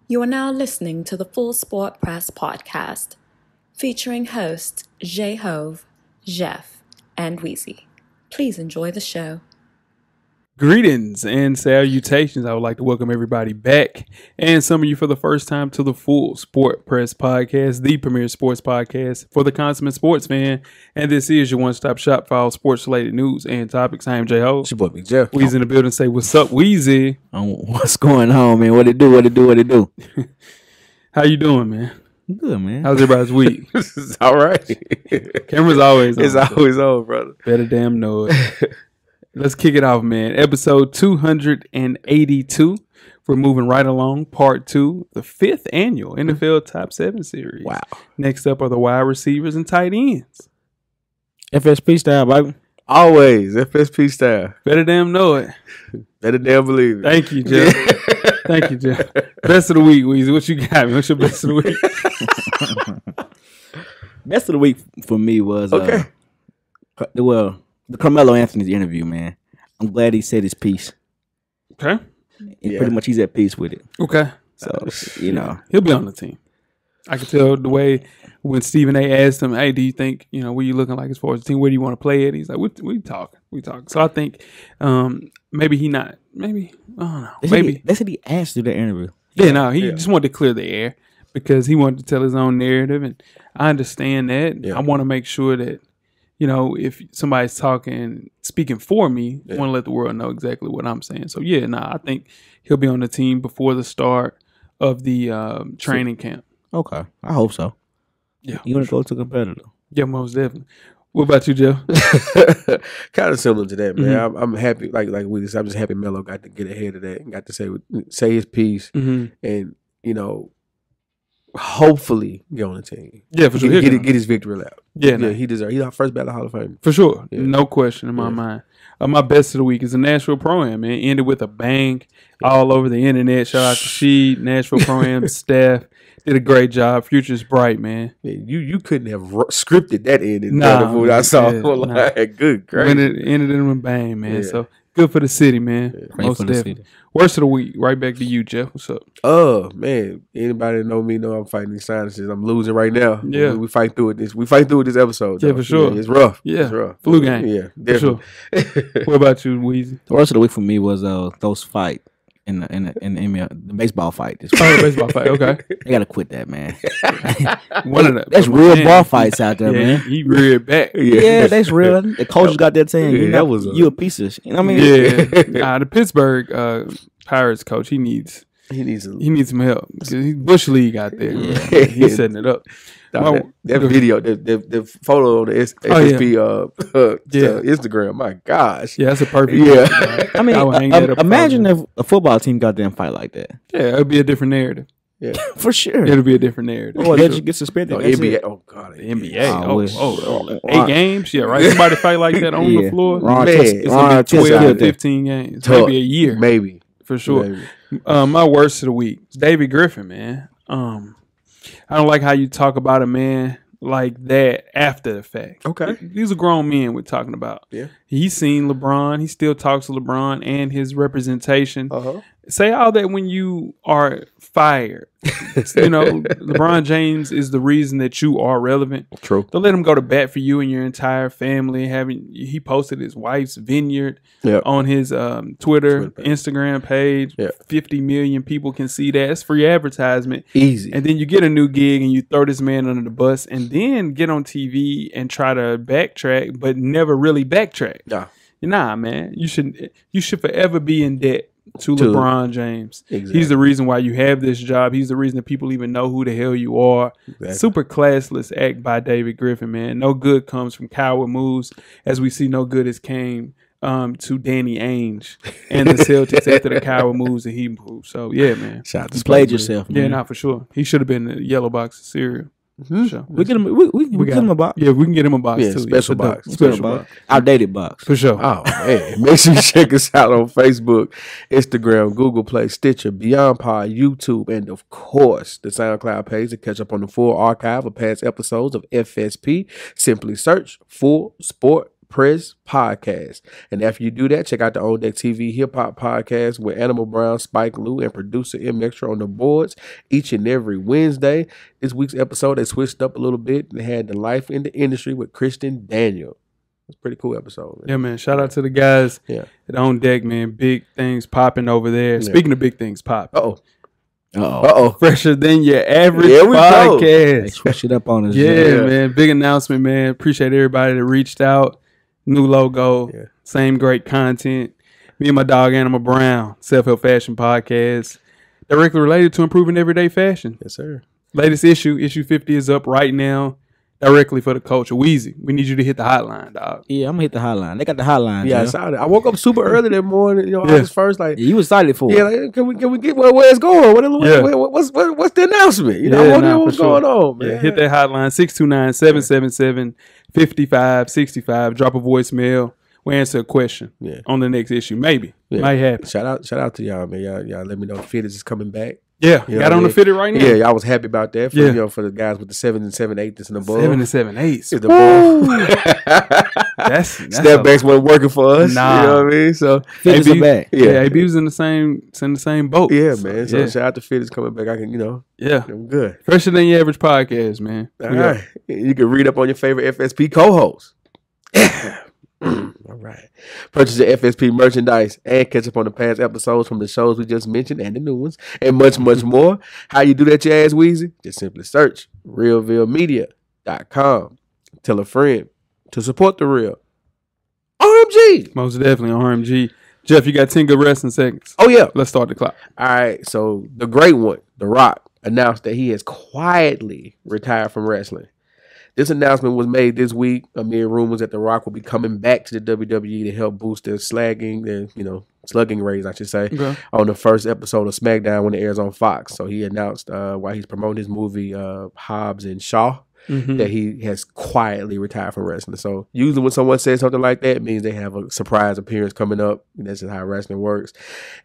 You are now listening to the Full Sport Press podcast, featuring hosts J-Hove, Jeff, and Weezy. Please enjoy the show. Greetings and salutations. I would like to welcome everybody back and some of you for the first time to the Full Sport Press podcast, the premier sports podcast for the consummate sports fan. And this is your one-stop shop for all sports-related news and topics. I am J-Ho. It's your boy, Big Jeff. Weezy in the building. Say, what's up, Weezy? What's going on, man? What it do? How you doing, man? Good, man. How's everybody's week? It's all right. Camera's always on. It's always on, brother. Better damn know it. Let's kick it off, man. Episode 282. We're moving right along. Part 2, the 5th annual NFL Top 7 series. Wow. Next up are the wide receivers and tight ends. FSP style, baby. Always FSP style. Better damn know it. Better damn believe it. Thank you, Jeff. Thank you, Jeff. Best of the week, Weezy. What you got, man? What's your best of the week? Best of the week for me was the Carmelo Anthony's interview, man. I'm glad he said his piece. Okay. Pretty much he's at peace with it. Okay. So, you know. He'll be on the team. I can tell the way when Stephen A. asked him, hey, do you think, what you looking like as far as the team? Where do you want to play at? He's like, we talking. So I think maybe he not. Maybe, I don't know. They said he asked through the interview. Yeah, no, he just wanted to clear the air because he wanted to tell his own narrative. And I understand that. Yeah. I want to make sure that, if somebody's speaking for me, I want to let the world know exactly what I'm saying. So, I think he'll be on the team before the start of the training camp. Okay. I hope so. Yeah. You want to go to competitor? Yeah, most definitely. What about you, Jeff? Kind of similar to that, man. Mm-hmm. I'm happy, like we just, I'm just happy Melo got to get ahead of that and got to say his piece and, hopefully get on the team. Yeah, for sure. Get his victory lap. Yeah, he deserves. He's our first ballot Hall of Fame. For sure. Yeah. No question in my mind. My best of the week is the Nashville Pro-Am, man. Ended with a bang all over the internet. Shout out to Sheed, Nashville Pro-Am staff. Did a great job. Future's bright, man. Yeah, you couldn't have scripted that ending. I saw. Good, great. When it ended in a bang, man. Yeah. So good for the city, man. Yeah. Most definitely. Worst of the week. Right back to you, Jeff. What's up? Oh man, anybody that know me know I'm fighting these sinuses. I'm losing right now. Yeah, we fight through it. We fight through it this episode. Yeah, for sure. Yeah, it's rough. Yeah, it's rough. Flu game. Yeah, definitely. For sure. What about you, Weezy? The worst of the week for me was those fight. In the baseball fight. The baseball fight, okay. They gotta quit that, man. That's real ball fights out there, man. He reared back. Yeah, that's real. The coaches got that saying, you a piece of shit. You know what I mean? Yeah. The Pittsburgh Pirates coach, he needs some help. He's Bush League out there. Yeah. He's setting it up. That video, the photo on the SSP Instagram, my gosh. Yeah, that's a perfect I mean, imagine if a football team got them fight like that. Yeah, it would be a different narrative. Yeah, for sure. It'll be a different narrative. Oh, they just get suspended. NBA. Oh God, the NBA. 8 games. Yeah, right. Somebody fight like that on the floor. It's gonna be 12 to 15 games. Maybe a year. Maybe for sure. Maybe. My worst of the week is David Griffin, man. I don't like how you talk about a man like that after the fact. Okay. These are grown men we're talking about. Yeah. He's seen LeBron. He still talks to LeBron and his representation. Uh-huh. Say all that when you are fired. LeBron James is the reason that you are relevant. True. Don't let him go to bat for you and your entire family. He posted his wife's vineyard on his Twitter, Instagram page. 50 million people can see that. It's free advertisement. Easy. And then you get a new gig and you throw this man under the bus and then get on TV and try to backtrack, but never really backtrack. Nah, man. You should forever be in debt to LeBron James. Exactly. He's the reason why you have this job. He's the reason that people even know who the hell you are. Exactly. Super classless act by David Griffin, man. No good comes from coward moves, as we see no good has came to Danny Ainge and the Celtics after the coward moves that he moved. So, yeah, man. You played yourself, man. Yeah, not for sure. He should have been in the yellow box of cereal. Mm-hmm. Sure. We get him a box. Yeah, we can get him a box too. Special box. Special box. Outdated box. For sure. Oh, man. Make sure you check us out on Facebook, Instagram, Google Play, Stitcher, Beyond Pod, YouTube, and of course, the SoundCloud page to catch up on the full archive of past episodes of FSP. Simply search Full Sport Press Podcast. And after you do that, check out the On Deck TV Hip Hop Podcast with Animal Brown, Spike Lee, and producer M Extra on the boards each and every Wednesday. This week's episode, they switched up a little bit and had the Life in the Industry with Christian Daniel. It's a pretty cool episode, man. Yeah, man. Shout out to the guys at On Deck, man. Big things popping over there. Yeah. Speaking of big things popping. Fresher than your average podcast. They switched it up on us. Yeah, man. Big announcement, man. Appreciate everybody that reached out. New logo. Yeah. Same great content. Me and my dog Animal Brown. Self-Help Fashion Podcast. Directly related to improving everyday fashion. Yes, sir. Latest issue 50 is up right now. Directly for the culture. Weezy, we need you to hit the hotline, dog. Yeah, I'm gonna hit the hotline. They got the hotline. Yeah, I woke up super early that morning. I was first like, you was excited for it. Yeah, like, can we get where it's going? What's the announcement? I want to know what's going on, man. Yeah, hit that hotline 629-777-5565. Drop a voicemail. We answer a question on the next issue. Maybe might happen. Shout out to y'all, man. Y'all let me know Fitness is coming back. Yeah, got on the fitted right now. Yeah, I was happy about that. For the guys with the 7 and 7/8 and above. 7 and 7/8. The that's step backs wasn't working for us. Nah. You know what I mean? So Fitness are back. Yeah, AB was in the same boat. Yeah, man. So shout out to Fitness coming back. I can, I'm good. Fresher than your average podcast, man. All right. You can read up on your favorite FSP co-host. All right. Purchase your FSP merchandise and catch up on the past episodes from the shows we just mentioned and the new ones and much, much more. How you do that, you ass Weezy? Just simply search realvillemedia.com. Tell a friend to support the real. RMG. Most definitely RMG. Jeff, you got 10 good wrestling seconds. Oh, yeah. Let's start the clock. All right. So the great one, The Rock, announced that he has quietly retired from wrestling. This announcement was made this week amid rumors that The Rock will be coming back to the WWE to help boost their slugging rates, I should say, on the first episode of SmackDown when it airs on Fox. So he announced while he's promoting his movie Hobbs and Shaw that he has quietly retired from wrestling. So usually when someone says something like that, it means they have a surprise appearance coming up. That's just how wrestling works.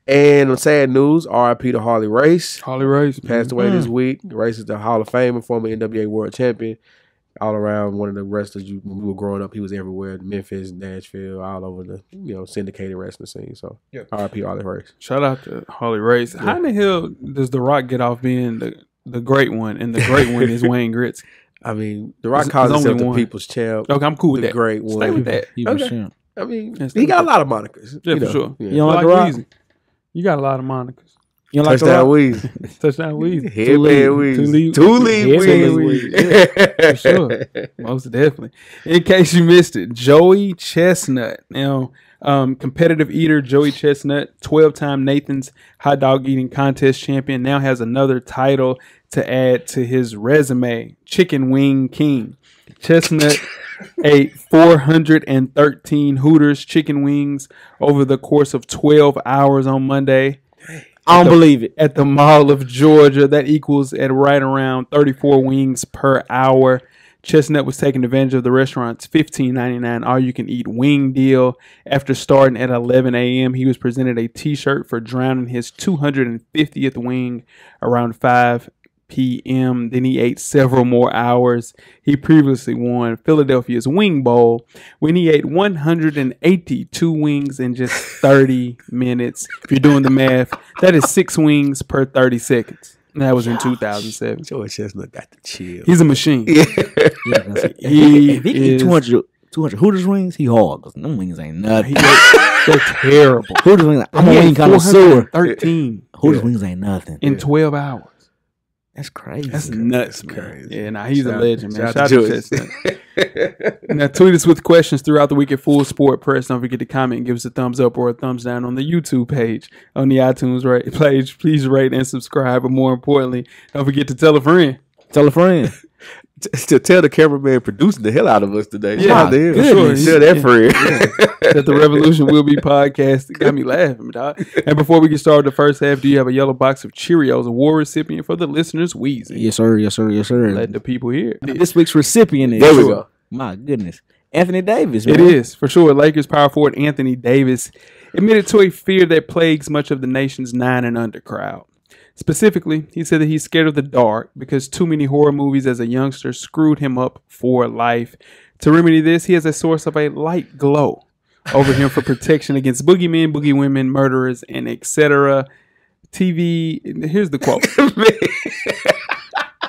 And on sad news, RIP to Harley Race. Harley Race passed away this week. Race is the Hall of Fame and former NWA World Champion. All around, one of the wrestlers when we were growing up, he was everywhere. Memphis, Nashville, all over the syndicated wrestling scene. So RIP Harley Race. Shout out to Harley Race. How in the hell does The Rock get off being the great one, and the great one is Wayne Gretzky? I mean, The Rock calls himself the people's champ. Okay, I'm cool with that. The great one. Stay with that. I mean, he got a lot of monikers. Yeah, for sure. Yeah. You don't like The Rock? Weezy. You got a lot of monikers. You don't like Touchdown Weezy. Touchdown Weezy. Headband Weezy. Two-lead Weezy. For sure. Most definitely. In case you missed it, Joey Chestnut. Now, competitive eater Joey Chestnut, 12-time Nathan's hot dog eating contest champion, now has another title to add to his resume, Chicken Wing King. Chestnut ate 413 Hooters chicken wings over the course of 12 hours on Monday. I don't believe it. At the Mall of Georgia, that equals at right around 34 wings per hour. Chestnut was taking advantage of the restaurant's $15.99 all-you-can-eat wing deal. After starting at 11 a.m., he was presented a T-shirt for drowning his 250th wing around 5 p.m. Then he ate several more hours. He previously won Philadelphia's Wing Bowl when he ate 182 wings in just 30 minutes. If you're doing the math, that is 6 wings per 30 seconds. And that was in 2007. Joey Chestnut got the chill. He's a machine. If he eat 200 Hooters wings, he hard. Because them wings ain't nothing. They're terrible. Hooters wings, I'm a wing connoisseur. 13 Hooters wings ain't nothing. In 12 hours. That's crazy. That's nuts, That's man. crazy. Yeah, nah, he's a legend, man. Shout Shout out to Chestnut. Now, tweet us with questions throughout the week at Full Sport Press. Don't forget to comment and give us a thumbs up or a thumbs down on the YouTube page, on the iTunes page. Please rate and subscribe. But more importantly, don't forget to tell a friend. Tell a friend. To tell the cameraman producing the hell out of us today. Yeah, good. Sure. Tell that friend. That the Revolution Will Be podcast. It got me laughing, dog. And before we get started the first half, do you have a yellow box of Cheerios, award recipient for the listeners, Weezy? Yes, sir. Yes, sir. Yes, sir. Let the people hear. This week's recipient is... There we go. My goodness. Anthony Davis, man. It is, for sure. Lakers power forward Anthony Davis admitted to a fear that plagues much of the nation's 9 and under crowd. Specifically, he said that he's scared of the dark because too many horror movies as a youngster screwed him up for life. To remedy this, he has a source of a light glow over him for protection against boogeymen, boogie women, murderers, and etc. TV. Here's the quote.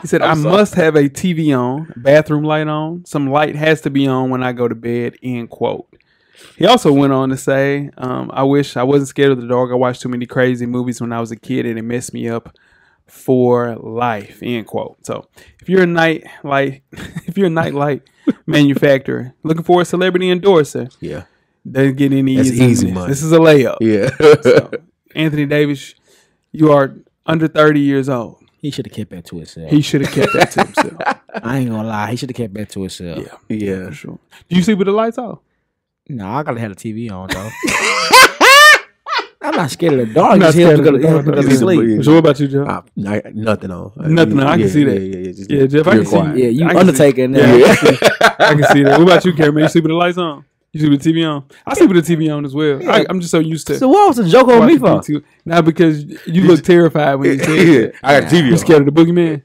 He said, I must have a TV on, bathroom light on. Some light has to be on when I go to bed, end quote. He also went on to say, I wish I wasn't scared of the dark. I watched too many crazy movies when I was a kid and it messed me up for life, end quote. So if you're a nightlight manufacturer looking for a celebrity endorser, Yeah. doesn't get any easy money. This is a layup. Yeah. So, Anthony Davis, you are under 30 years old. He should have kept that to himself. He should have kept that to himself. I ain't gonna lie. He should have kept that to himself. Yeah. For sure. Do you sleep with the lights off? No, I gotta have the TV on though. I'm not scared of the dark. I'm not Just scared help of to the dark. go to sleep. So what about you, Jeff? Nothing on. Nothing on. I can see that. Yeah, Jeff, I can see Yeah, you I can Undertaker in see- there. Yeah, I can see that. What about you, Cameron? You sleep with the lights on? You sleep with the TV on? I sleep with the TV on as well. Yeah. I'm just so used to So what was the joke on me for? Now because you look terrified when you say it. I got TV You on. scared of the boogeyman?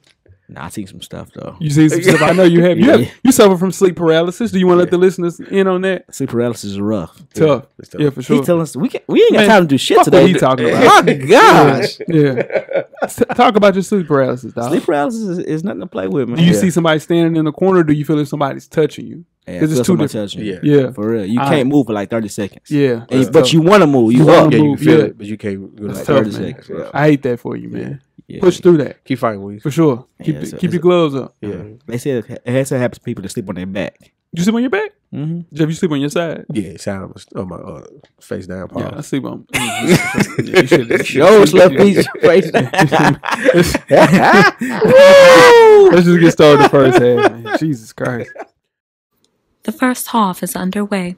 Nah, I seen some stuff though. You see some stuff. I know you have. You suffer from sleep paralysis. Do you want to let the listeners in on that? Sleep paralysis is rough. Tough. It's tough. Yeah, for sure. He's telling us we ain't got Man, time to do shit fuck today. what he talking about. My gosh, Yeah. Talk about your sleep paralysis, dog. sleep paralysis is nothing to play with, man. Do you see somebody standing in the corner? Or do you feel if somebody's touching you? Yeah, Because feel it's two somebody different. touching you. Yeah. For real. You I- can't move for like 30 seconds. Yeah. And- but you want to move. You wanna up. Yeah, you move, can feel yeah. it, but you can't go like It's tough, 30 man. seconds. Yeah. I hate that for you, man. Yeah. Push through that Keep fighting, Weezy. for sure. Keep Yeah, so- keep your gloves up. Yeah. They said it has to happen to people that sleep on their back. You sleep on your back? Mm-hmm. Jeff, you sleep on your side? Yeah, sound on my face down. Yeah, I Pause. sleep on. You should- Yo, slept face. Let's just get started the first half, man. Jesus Christ. The first half is underway.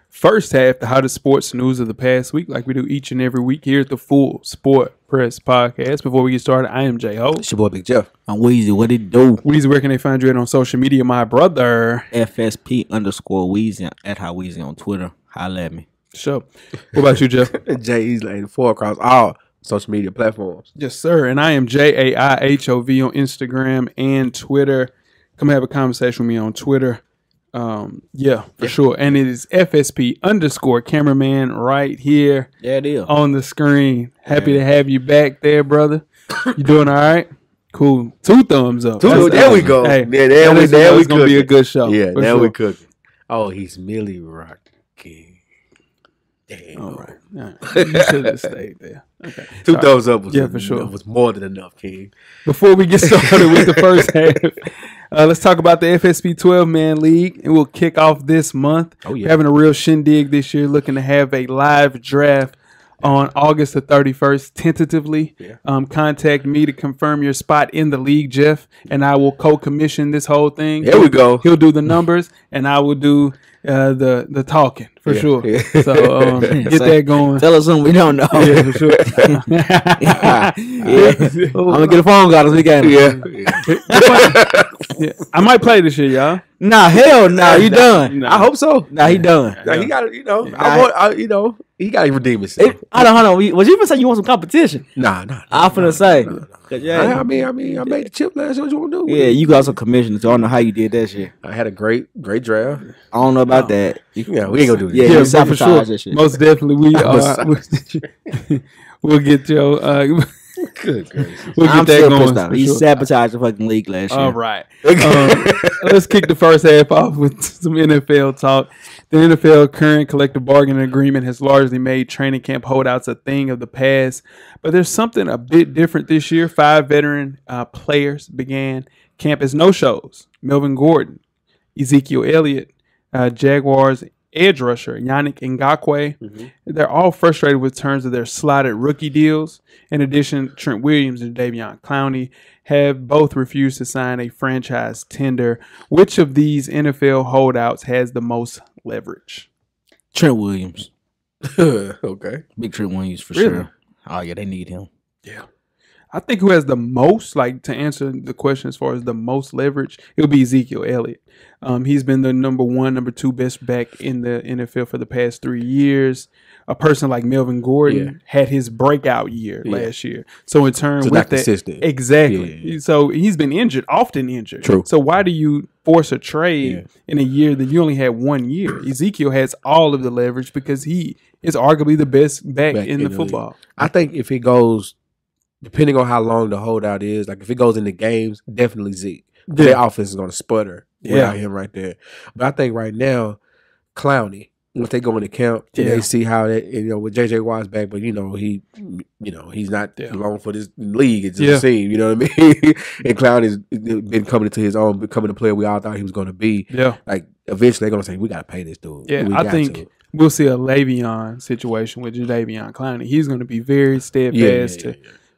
First half, the hottest sports news of the past week, like we do each and every week here at the Full Sport Press Podcast. Before we get started, I am J Ho. It's your boy Big Jeff. I'm Weezy. What it do? Weezy, where can they find you at on social media, my brother? FSP_Weezy at How Weezy on Twitter. Holla at me. Sure. What about you, Jeff? J84 across all social media platforms. Yes, sir. And I am JAIHOV on Instagram and Twitter. Come have a conversation with me on Twitter. Yeah, for sure. And it is FSP_cameraman right here There it is. on the screen. Happy to have you back there, brother. You doing all right? Cool. 2 thumbs up. There we awesome. go. Hey, Yeah, there we it's gonna be a cooking. good show. Yeah, for now sure. we cooking. Oh, he's Millie rocking. Damn. All right. You should have stayed there. Okay. 2 thumbs up was, for sure. was more than enough, King. Before we get started with the first half, let's talk about the FSP 12-man league, and we'll kick off this month. Oh, yeah. We're having a real shindig this year, looking to have a live draft on August the 31st, tentatively. Yeah. Contact me to confirm your spot in the league, Jeff, and I will co-commission this whole thing. There we go. He'll do the numbers, and I will do the talking, for sure. Yeah. So get that going. Tell us something we don't know. Yeah, for sure. I'm gonna get a phone call this weekend. Yeah. I might play this year, y'all. Nah, hell no. You done? Nah. I hope so. Nah, he done. Now, he got to, he got to redeem himself. Hold on. Was you even saying you want some competition? Nah. I'm finna say. Yeah, I mean, I made the chip last year. What you want to do? yeah, you got some commissions. So I don't know how you did that shit. I had a great draft. I don't know about that. Yeah, we ain't gonna do that. Yeah, Yeah, you for sabotage sure. that shit. Most definitely, we are. We'll get your. Good gracious. We'll I'm get that still going. pissed off. for He sure. sabotaged the fucking league last year. All right. Let's kick the first half off with some NFL talk. The NFL current collective bargaining agreement has largely made training camp holdouts a thing of the past, but there's something a bit different this year. 5 veteran players began camp as no-shows. Melvin Gordon, Ezekiel Elliott, Jaguars edge rusher Yannick Ngakoue. Mm-hmm. They're all frustrated with terms of their slotted rookie deals. In addition, Trent Williams and Davion Clowney have both refused to sign a franchise tender. Which of these NFL holdouts has the most leverage? Trent Williams. Okay. Big Trent Williams for Really? sure. Oh, yeah, they need him. Yeah. I think who has the most, like to answer the question as far as the most leverage, it would be Ezekiel Elliott. He's been the number 1, number 2 best back in the NFL for the past 3 years. A person like Melvin Gordon had his breakout year last year. So in turn, with not that, consistent. Exactly. Yeah. So he's been injured, often injured. True. So why do you force a trade in a year that you only had 1 year? Ezekiel has all of the leverage because he is arguably the best back in the football. League. I think if it goes, depending on how long the holdout is, like if it goes into games, definitely Zeke. Their offense is going to sputter without him right there. But I think right now, Clowney, once they go into camp, they see how that, with JJ Watt's back, but he's not long for this league. It's just a team, you know what I mean? And Clowney's been coming into his own, becoming the player we all thought he was going to be. Yeah, like eventually they're going to say we got to pay this dude. Yeah, I think we'll see a Le'Veon situation with Jadeveon Clowney. He's going to be very steadfast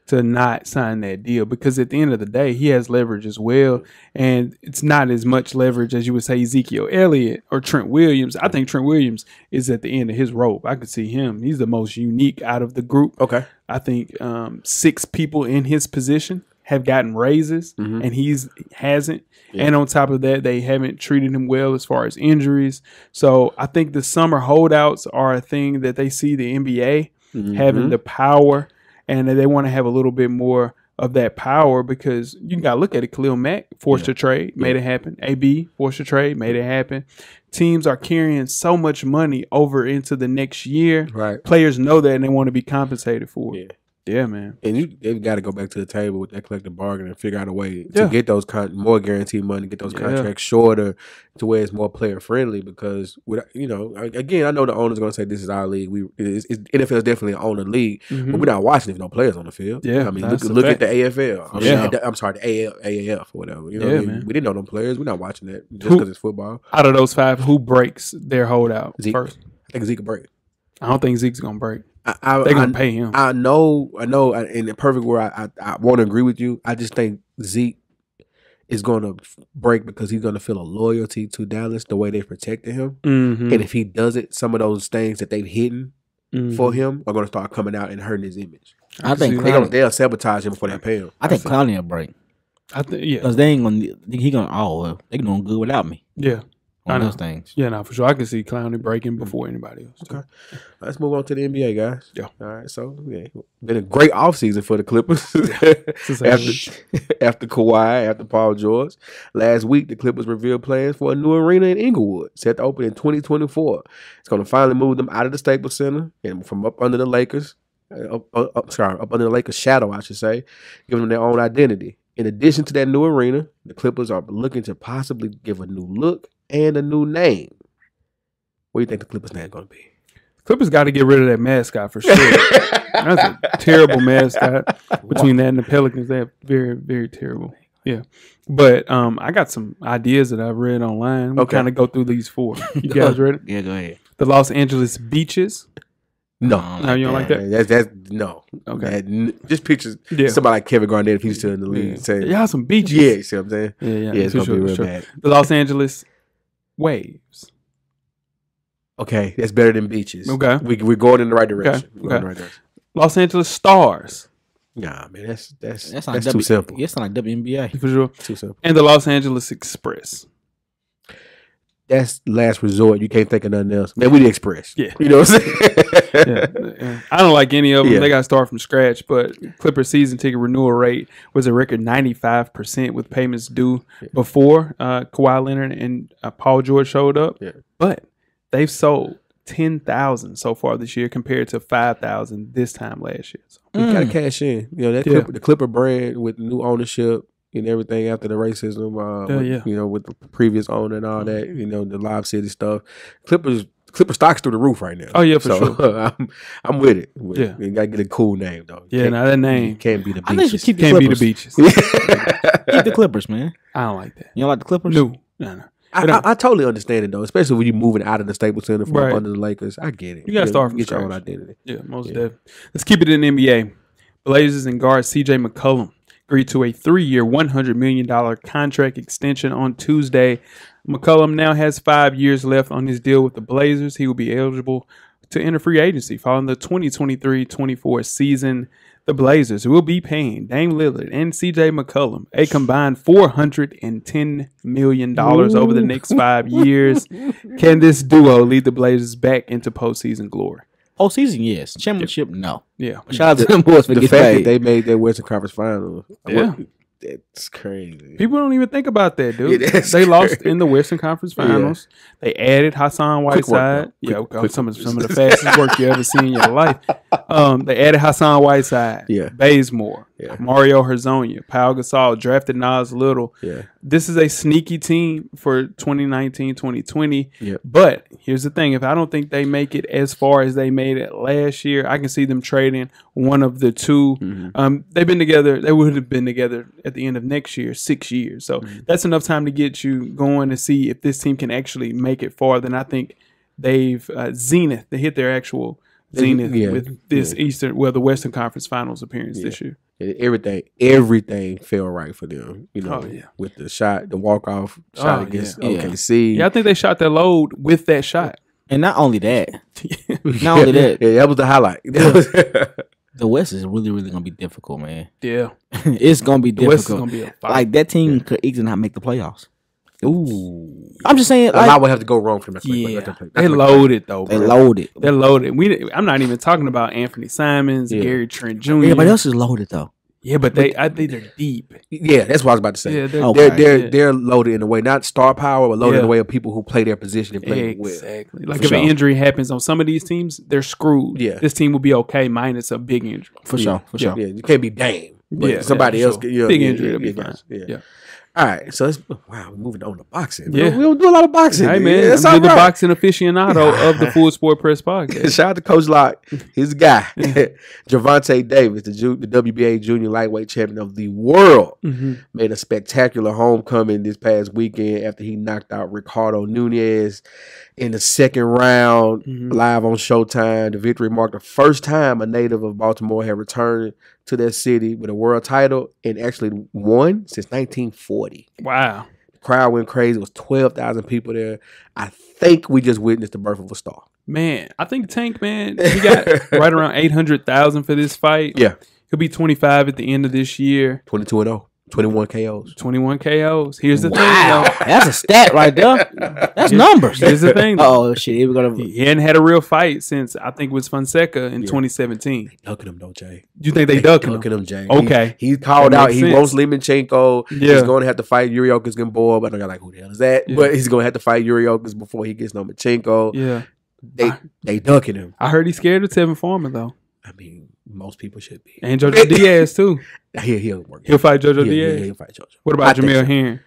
to not sign that deal because at the end of the day, he has leverage as well. And it's not as much leverage as you would say Ezekiel Elliott or Trent Williams. I think Trent Williams is at the end of his rope. I could see him. He's the most unique out of the group. Okay. I think 6 people in his position have gotten raises and he hasn't. Yeah. And on top of that, they haven't treated him well as far as injuries. So I think the summer holdouts are a thing that they see the NBA having the power, and they want to have a little bit more of that power because you got to look at it. Khalil Mack forced a trade, made it happen. AB forced a trade, made it happen. Teams are carrying so much money over into the next year. Right. Players know that and they want to be compensated for it. Yeah, man. And they've got to go back to the table with that collective bargain and figure out a way to get those more guaranteed money, get those contracts shorter to where it's more player friendly. Because again, I know the owner's going to say this is our league. NFL is definitely an owner league, but we're not watching if no players on the field. Yeah, I mean, look at the AFL. I'm sorry, the AAF or whatever. Man. We didn't know them players. We're not watching that just because it's football. Out of those 5, who breaks their holdout first? I think Zeke will break. I don't think Zeke's going to break. They're going to pay him. I know. In the perfect world, I want to agree with you. I just think Zeke is going to break because he's going to feel a loyalty to Dallas, the way they've protected him. And if he does it, some of those things that they've hidden for him are going to start coming out and hurting his image. I think they'll sabotage him before they pay him. I think Clowney will break. I think because they ain't going to. They doing good without me. Yeah. On those things. Yeah, no, for sure. I can see Clowney breaking before anybody else. Okay. Let's move on to the NBA, guys. Yeah. All right. So, been a great offseason for the Clippers. after Kawhi, after Paul George. Last week, the Clippers revealed plans for a new arena in Inglewood, set to open in 2024. It's going to finally move them out of the Staples Center and from up under the Lakers. Up under the Lakers' shadow, I should say, giving them their own identity. In addition to that new arena, the Clippers are looking to possibly give a new look and a new name. What do you think the Clippers name is going to be? Clippers got to get rid of that mascot for sure. That's a terrible mascot. Between that and the Pelicans, they're very, very terrible. Yeah. But I got some ideas that I've read online. We'll kind of go through these 4. You guys ready? Yeah, go ahead. The Los Angeles Beaches. No, you don't like that? That's no. Okay, just pictures somebody like Kevin Garnett if he's still in the league. Saying, y'all some beaches. Yeah, you see what I'm saying? Yeah, it's gonna be real bad. The Los Angeles Waves. Okay, that's better than beaches. Okay, we're going in the right direction. Okay. Los Angeles Stars. Nah, man, that's too simple. It's not like WNBA for sure. Too simple. And the Los Angeles Express. That's last resort. You can't think of nothing else. Man, we the Express. Yeah. You know what I'm saying? Yeah. I don't like any of them. They got to start from scratch. But Clippers season ticket renewal rate was a record 95% with payments due before Kawhi Leonard and Paul George showed up. Yeah. But they've sold 10,000 so far this year compared to 5,000 this time last year. So. You got to cash in. The Clipper brand with new ownership and everything after the racism, with the previous owner and all that, the Live City stuff. Clipper stock's through the roof right now. Oh yeah, for sure. I'm with it. You gotta get a cool name though. Now that name can't be the Beaches. I think you keep the can't Clippers. Be the Beaches. Keep the Clippers, man. I don't like that. You don't like the Clippers? No. I totally understand it though, especially when you're moving out of the Staples Center from up under the Lakers. I get it. You gotta start from get scratch. your own identity. Yeah, most definitely. Let's keep it in the NBA. Blazers and guard CJ McCollum agreed to a 3-year, $100 million contract extension on Tuesday. McCollum now has 5 years left on his deal with the Blazers. He will be eligible to enter free agency following the 2023-24 season. The Blazers will be paying Dame Lillard and CJ McCollum a combined $410 million over the next 5 years. Can this duo lead the Blazers back into postseason glory? Postseason, yes. Championship, no. Yeah. Shout out to them boys for The getting fact paid. that they made their Western Conference Finals. Yeah. That's crazy. People don't even think about that, dude. Yeah, that's they lost crazy. in the Western Conference Finals. They added Hassan Quick Whiteside. work, though. Quick Some of the fastest work you ever seen in your life. They added Hassan Whiteside. Yeah. Bazemore. Yeah. Mario Hezonja. Pau Gasol. Drafted Nas Little. Yeah. This is a sneaky team for 2019, 2020. Yeah. But here's the thing. If I don't think they make it as far as they made it last year, I can see them trading one of the two. Mm-hmm. They've been together. They would have been together at the end of next year, 6 years. So that's enough time to get you going to see if this team can actually make it farther. And I think they've zenith. They hit their actual zenith with this the Western Conference Finals appearance this year. Everything fell right for them. You know, with the shot, the walk-off shot against OKC. Yeah, I think they shot their load with that shot. And not only that. Not only that. Yeah, that was the highlight. The West is really, really going to be difficult, man. Yeah. It's going to be difficult. The West is going to be a fight. Like, that team could easily not make the playoffs. Ooh. I'm just saying. A lot would have to go wrong for them. They loaded, though. They loaded. They're loaded. I'm not even talking about Anthony Simons, Gary Trent Jr. Everybody else is loaded, though. Yeah, but I think they're deep. Yeah, that's what I was about to say. Yeah, they're loaded in a way, not star power, but loaded in a way of people who play their position and play with. Exactly. Like if an injury happens on some of these teams, they're screwed. Yeah. This team will be okay minus a big injury. For sure. Yeah, you can't be Dame. But somebody else. Sure. Big injury, it'll be fine. Yeah. All right, so we're moving on to boxing. Yeah. We don't do a lot of boxing. Hey, man, that's I'm the boxing aficionado of the Full Sport Press podcast. Shout out to Coach Locke. He's the guy. Gervonta Davis, the WBA junior lightweight champion of the world, made a spectacular homecoming this past weekend after he knocked out Ricardo Nunez in the second round, live on Showtime. The victory marked the first time a native of Baltimore had returned to that city with a world title and actually won since 1940. Wow. The crowd went crazy. It was 12,000 people there. I think we just witnessed the birth of a star. Man, I think Tank, man, he got right around 800,000 for this fight. Yeah. He'll be 25 at the end of this year. 22-0. 21 KOs. 21 KOs. Here's the thing, though. That's a stat right there. That's numbers. Here's the thing, though. Oh, shit. He hadn't had a real fight since, I think it was Fonseca in 2017. They ducking him, though, Jay. You think they ducking him, Jay? Okay. He called out. He wants Limachenko. Yeah. He's going to have to fight Yuri Gamboa. But I'm like, who the hell is that? Yeah. But he's going to have to fight Yuri before he gets Lomachenko. Yeah. They ducking him. I heard he's scared of Tevin Farmer, though. I mean, most people should be. And Jojo Diaz, too. He'll work. He'll fight Jojo Diaz? Yeah, he'll fight Jojo. What about Jamel Herring?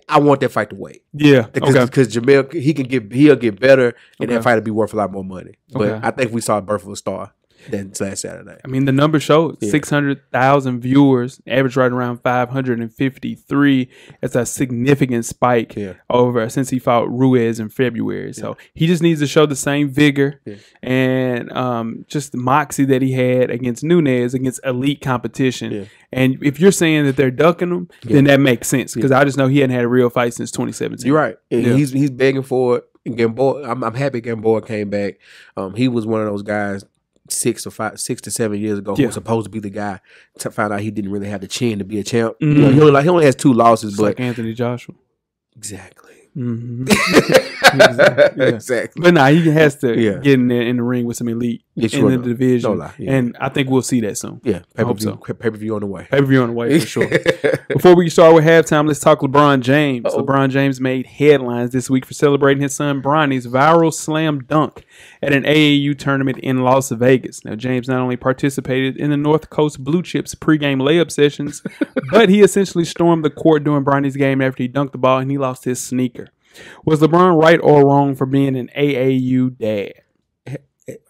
I want that fight to wait. Yeah. Because Jamel, he'll get better, and that fight will be worth a lot more money. But I think we saw a birth of a star than last Saturday. I mean, the numbers show 600,000 viewers, average right around 553. That's a significant spike over since he fought Ruiz in February. So he just needs to show the same vigor and just the moxie that he had against Nunez, against elite competition. Yeah. And if you're saying that they're ducking him, then that makes sense because I just know he hadn't had a real fight since 2017. You're right. And he's begging for it. And Gamboa, I'm happy Gamboa came back. He was one of those guys 6 to 7 years ago who was supposed to be the guy to find out he didn't really have the chin to be a champ. You know, he only has 2 losses, but like Anthony Joshua. Exactly. Exactly. But nah, he has to get in there in the ring with some elite in the division. No lie. And I think we'll see that soon. Yeah. Pay-per-view on the way. Pay-per-view on the way for sure. Before we start with halftime, let's talk LeBron James. LeBron James made headlines this week for celebrating his son Bronny's viral slam dunk at an AAU tournament in Las Vegas. Now, James not only participated in the North Coast Blue Chips pregame layup sessions, but he essentially stormed the court during Bronny's game after he dunked the ball and he lost his sneaker. Was LeBron right or wrong for being an AAU dad?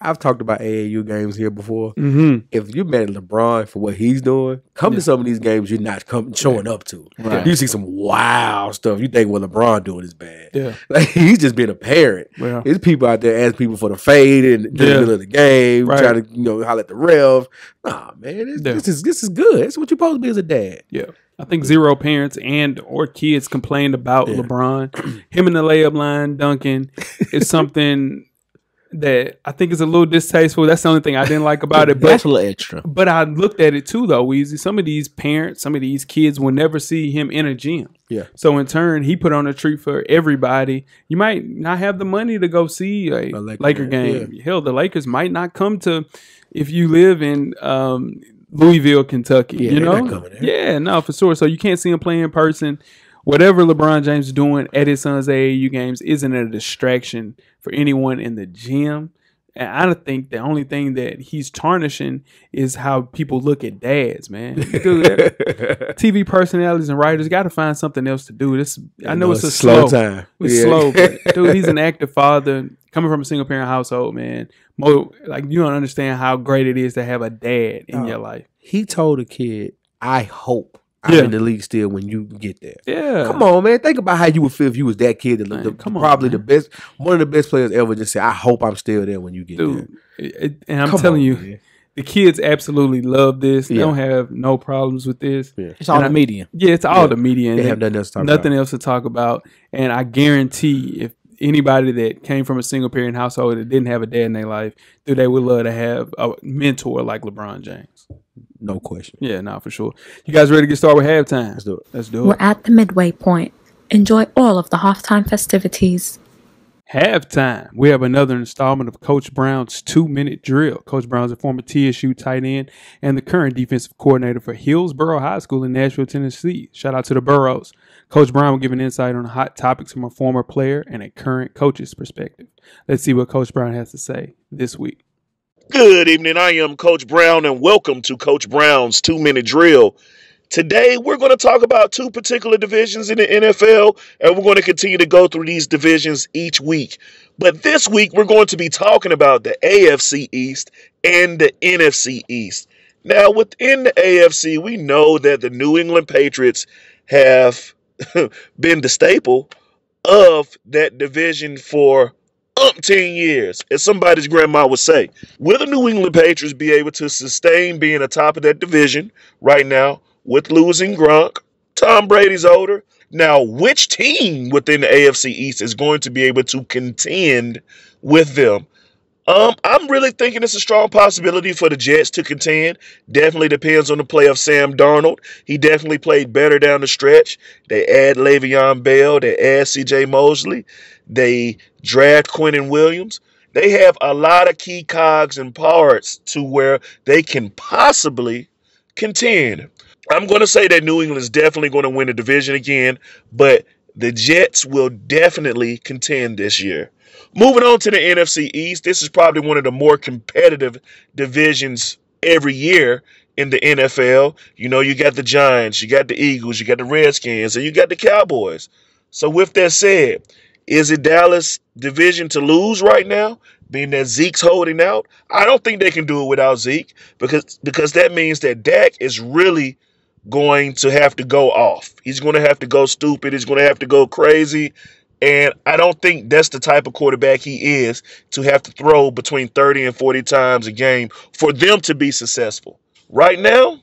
I've talked about AAU games here before. If you're mad at LeBron for what he's doing, come to some of these games you're not showing up to. Right. You see some wild stuff. You think what LeBron doing is bad. Yeah. Like, he's just being a parent. Yeah. There's people out there asking people for the fade in the middle of the game, trying to holler at the ref. Nah, man, this is good. That's what you're supposed to be as a dad. Yeah. I think zero parents or kids complained about LeBron. Him in the layup line dunking is something that I think is a little distasteful. That's the only thing I didn't like about it. But that's a little extra. But I looked at it too, though, Weezy. Some of these parents, some of these kids will never see him in a gym. Yeah. So in turn, he put on a treat for everybody. You might not have the money to go see a Laker game. Yeah. Hell, the Lakers might not come to if you live in Louisville, Kentucky. Yeah, you know? Yeah, no, for sure. So you can't see him play in person. Whatever LeBron James is doing at his son's AAU games isn't a distraction for anyone in the gym. And I don't think the only thing that he's tarnishing is how people look at dads, man. Dude, TV personalities and writers got to find something else to do. I know it's a slow time. It's slow, but dude, he's an active father coming from a single parent household, man. Like, you don't understand how great it is to have a dad in your life. He told a kid, I hope I'm in the league still when you get there. Yeah. Come on, man. Think about how you would feel if you was that kid. Probably the best, one of the best players ever just said, I hope I'm still there when you get there. And I'm telling you, the kids absolutely love this. They don't have no problems with this. Yeah. It's all the media. Yeah, it's all the media. They have nothing else to talk about. And I guarantee if anybody that came from a single parent household that didn't have a dad in their life, dude, they would love to have a mentor like LeBron James. No question. Yeah, no, for sure. You guys ready to get started with halftime? Let's do it. We're at the midway point. Enjoy all of the halftime festivities. Halftime. We have another installment of Coach Brown's 2-minute drill. Coach Brown's a former TSU tight end and the current defensive coordinator for Hillsborough High School in Nashville, Tennessee. Shout out to the Burrows. Coach Brown will give an insight on hot topics from a former player and a current coach's perspective. Let's see what Coach Brown has to say this week. Good evening. I am Coach Brown, and welcome to Coach Brown's 2-minute drill. Today, we're going to talk about two particular divisions in the NFL, and we're going to continue to go through these divisions each week. But this week, we're going to be talking about the AFC East and the NFC East. Now, within the AFC, we know that the New England Patriots have been the staple of that division for umpteen years, as somebody's grandma would say. Will the New England Patriots be able to sustain being atop of that division right now with losing Gronk? Tom Brady's older. Now, which team within the AFC East is going to be able to contend with them? I'm really thinking it's a strong possibility for the Jets to contend. Definitely depends on the play of Sam Darnold. He definitely played better down the stretch. They add Le'Veon Bell. They add C.J. Mosley. They draft Quinnen Williams. They have a lot of key cogs and parts to where they can possibly contend. I'm going to say that New England is definitely going to win the division again, but the Jets will definitely contend this year. Moving on to the NFC East, this is probably one of the more competitive divisions every year in the NFL. You know, you got the Giants, you got the Eagles, you got the Redskins, and you got the Cowboys. So with that said, is it Dallas' division to lose right now, being that Zeke's holding out? I don't think they can do it without Zeke because that means that Dak is really going to have to go off. He's going to have to go stupid. He's going to have to go crazy. And I don't think that's the type of quarterback he is to have to throw between 30 and 40 times a game for them to be successful. Right now,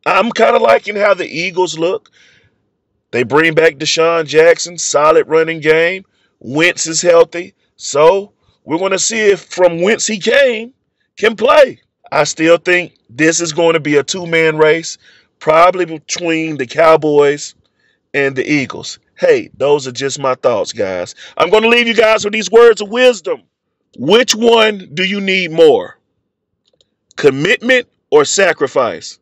I'm kind of liking how the Eagles look. They bring back Deshaun Jackson, solid running game. Wentz is healthy. So we're going to see if from whence he came can play. I still think this is going to be a two-man race, probably between the Cowboys and the Eagles. Hey, those are just my thoughts, guys. I'm going to leave you guys with these words of wisdom. Which one do you need more? Commitment or sacrifice?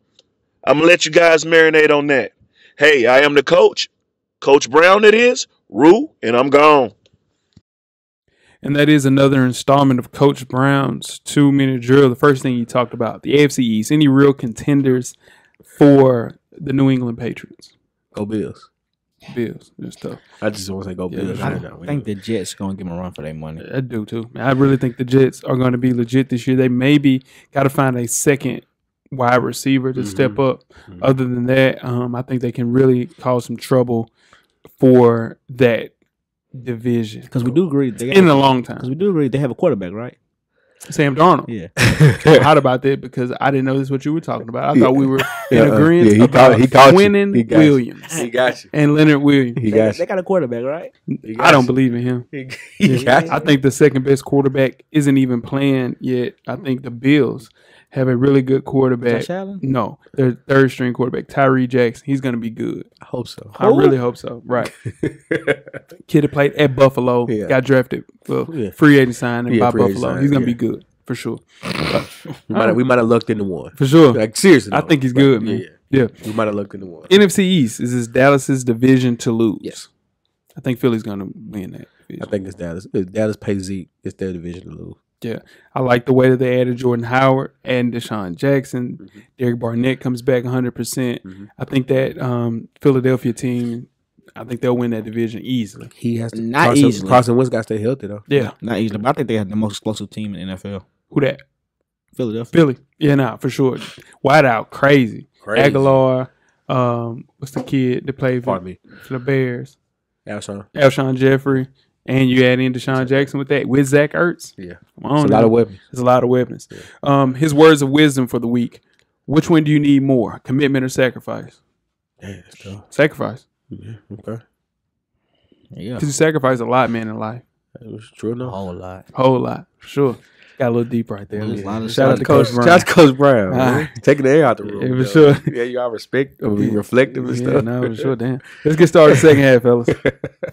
I'm going to let you guys marinate on that. Hey, I am the coach. Coach Brown it is. Rue, and I'm gone. And that is another installment of Coach Brown's 2-minute drill. The first thing he talked about, the AFC East. Any real contenders for the New England Patriots? Go Bills. Bills. That's tough. I just want to say go Bills. I think the Jets going to give them a run for their money. I do too. I really think the Jets are going to be legit this year. They maybe got to find a second wide receiver to step up. Other than that, I think they can really cause some trouble for that division. Because we do agree in a long time. Because we do agree they have a quarterback, right? Sam Darnold. Yeah. I'm hot about that because I didn't know this is what you were talking about. I thought we were in agreement he about Quinnen Williams. Williams He got you. and Leonard Williams. They got a quarterback, right? I don't believe in him. He got you. I think the second best quarterback isn't even playing yet. I think the Bills have a really good quarterback. Josh Allen? No, their third string quarterback, Tyree Jackson. He's going to be good. I hope so. I really hope so. Right. Kid that played at Buffalo, got drafted. Well, free agent signing by Buffalo. He's going to be good for sure. We might have lucked into one. For sure. Like, seriously. I think he's good, man. Yeah. We might have looked into one. NFC East is this Dallas's division to lose. Yes. I think Philly's going to win that division. I think it's Dallas. If Dallas pays Zeke, it's their division to lose. Yeah. I like the way that they added Jordan Howard and Deshaun Jackson. Mm-hmm. Derek Barnett comes back 100%. Mm-hmm. I think that Philadelphia team, I think they'll win that division easily. He has to. Not easily. Carson Wentz got to stay healthy, though. Yeah. Not easily. But I think they have the most explosive team in the NFL. Who that? Philadelphia. Philly. Yeah, nah, for sure. Wide out, crazy. Aguilar. What's the kid that played for the Bears? Alshon Jeffrey. And you add in Deshaun Jackson with Zach Ertz. Yeah. Come on, it's a lot of weapons. There's a lot of weapons. Yeah. His words of wisdom for the week. Which one do you need more, commitment or sacrifice? Yeah, let's go. Sacrifice. Yeah, okay. Yeah. Because you sacrifice a lot, man, in life. That was true enough. A whole lot. For sure. Got a little deep right there. Shout out to Coach Brown. Shout out to Coach Brown. Taking the air out the room. Yeah, for sure. Yeah, you all reflective and stuff. No, for sure. Damn. Let's get started second half, fellas.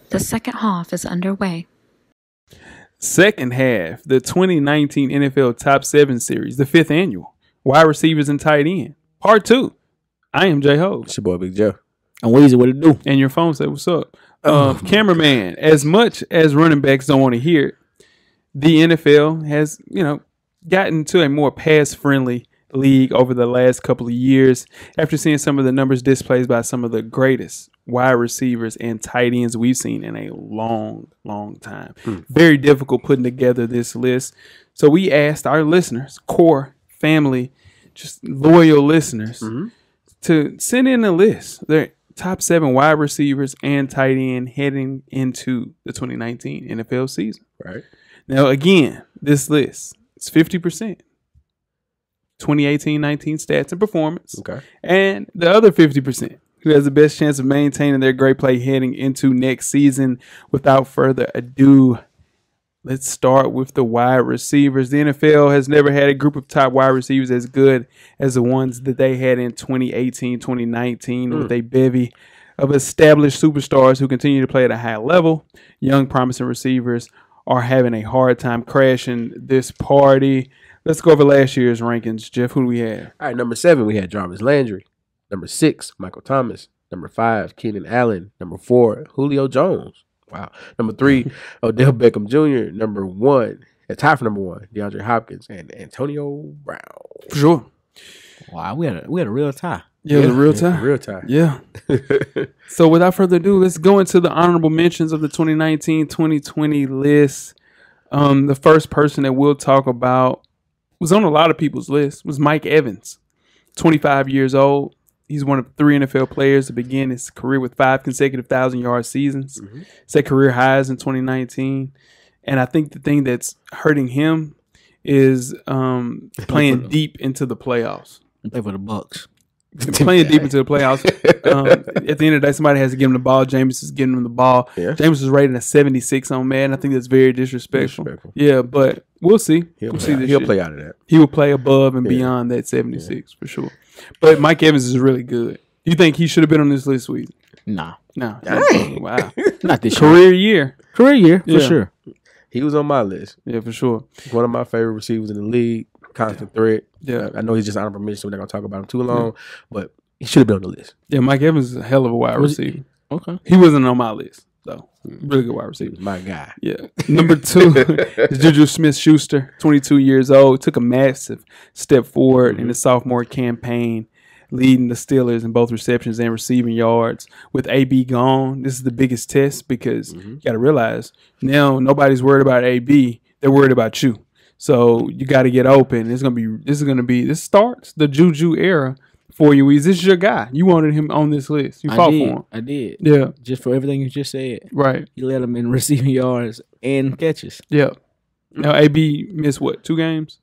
The second half is underway. Second half, the 2019 NFL Top 7 Series, the 5th annual. Wide receivers and tight end. Part 2. I am J-Ho. It's your boy, Big Joe. And Weezy, what it do? And your phone said, what's up? Cameraman, as much as running backs don't want to hear it, the NFL has, gotten to a more pass-friendly league over the last couple of years after seeing some of the numbers displayed by some of the greatest wide receivers and tight ends we've seen in a long, long time. Very difficult putting together this list. So we asked our listeners, core, family, just loyal listeners, to send in a list. Their top 7 wide receivers and tight end heading into the 2019 NFL season. Right. Now, again, this list is 50%. 2018-19 stats and performance. Okay. And the other 50%, who has the best chance of maintaining their great play heading into next season. Without further ado, let's start with the wide receivers. The NFL has never had a group of top wide receivers as good as the ones that they had in 2018-2019 with a bevy of established superstars who continue to play at a high level. Young, promising receivers are having a hard time crashing this party. Let's go over last year's rankings. Jeff, who do we have? All right, number 7, we had Jarvis Landry. Number 6, Michael Thomas. Number 5, Keenan Allen. Number 4, Julio Jones. Wow. Number 3, Odell Beckham Jr. Number 1, tied for number 1, DeAndre Hopkins and Antonio Brown. For sure. Wow, we had a real tie. Yeah, it was a real tie. Real tie. Yeah. So without further ado, let's go into the honorable mentions of the 2019-2020 list. The first person that we'll talk about was on a lot of people's list was Mike Evans, 25 years old. He's one of 3 NFL players to begin his career with 5 consecutive 1,000-yard seasons. Set career highs in 2019. And I think the thing that's hurting him is playing deep into the playoffs. Play for the Bucks. Playing deep into the playoffs. At the end of the day, somebody has to give him the ball. James is giving him the ball. Yeah. James is rated a 76 on Madden. I think that's very disrespectful. Yeah, but we'll see. He'll play out of that. He will play above and beyond that 76 for sure. But Mike Evans is really good. You think he should have been on this list, Weezy? Nah. No. Wow. Not this year. Career year, for sure. He was on my list. Yeah, for sure. One of my favorite receivers in the league. Constant threat. Yeah. I know he's just honorable mention, so we're not going to talk about him too long, but he should have been on the list. Yeah, Mike Evans is a hell of a wide receiver. Okay. He wasn't on my list, though. Really good wide receiver. My guy. Yeah. Number 2 is Juju Smith-Schuster, 22 years old. Took a massive step forward in his sophomore campaign, leading the Steelers in both receptions and receiving yards. With AB gone, this is the biggest test because you got to realize now nobody's worried about AB. They're worried about you. So you got to get open. This starts the Juju era for you. This is your guy. You wanted him on this list. You fought for him. I did. Yeah. Just for everything you just said. Right. You led him in receiving yards and catches. Yeah. Now, AB missed what? 2 games?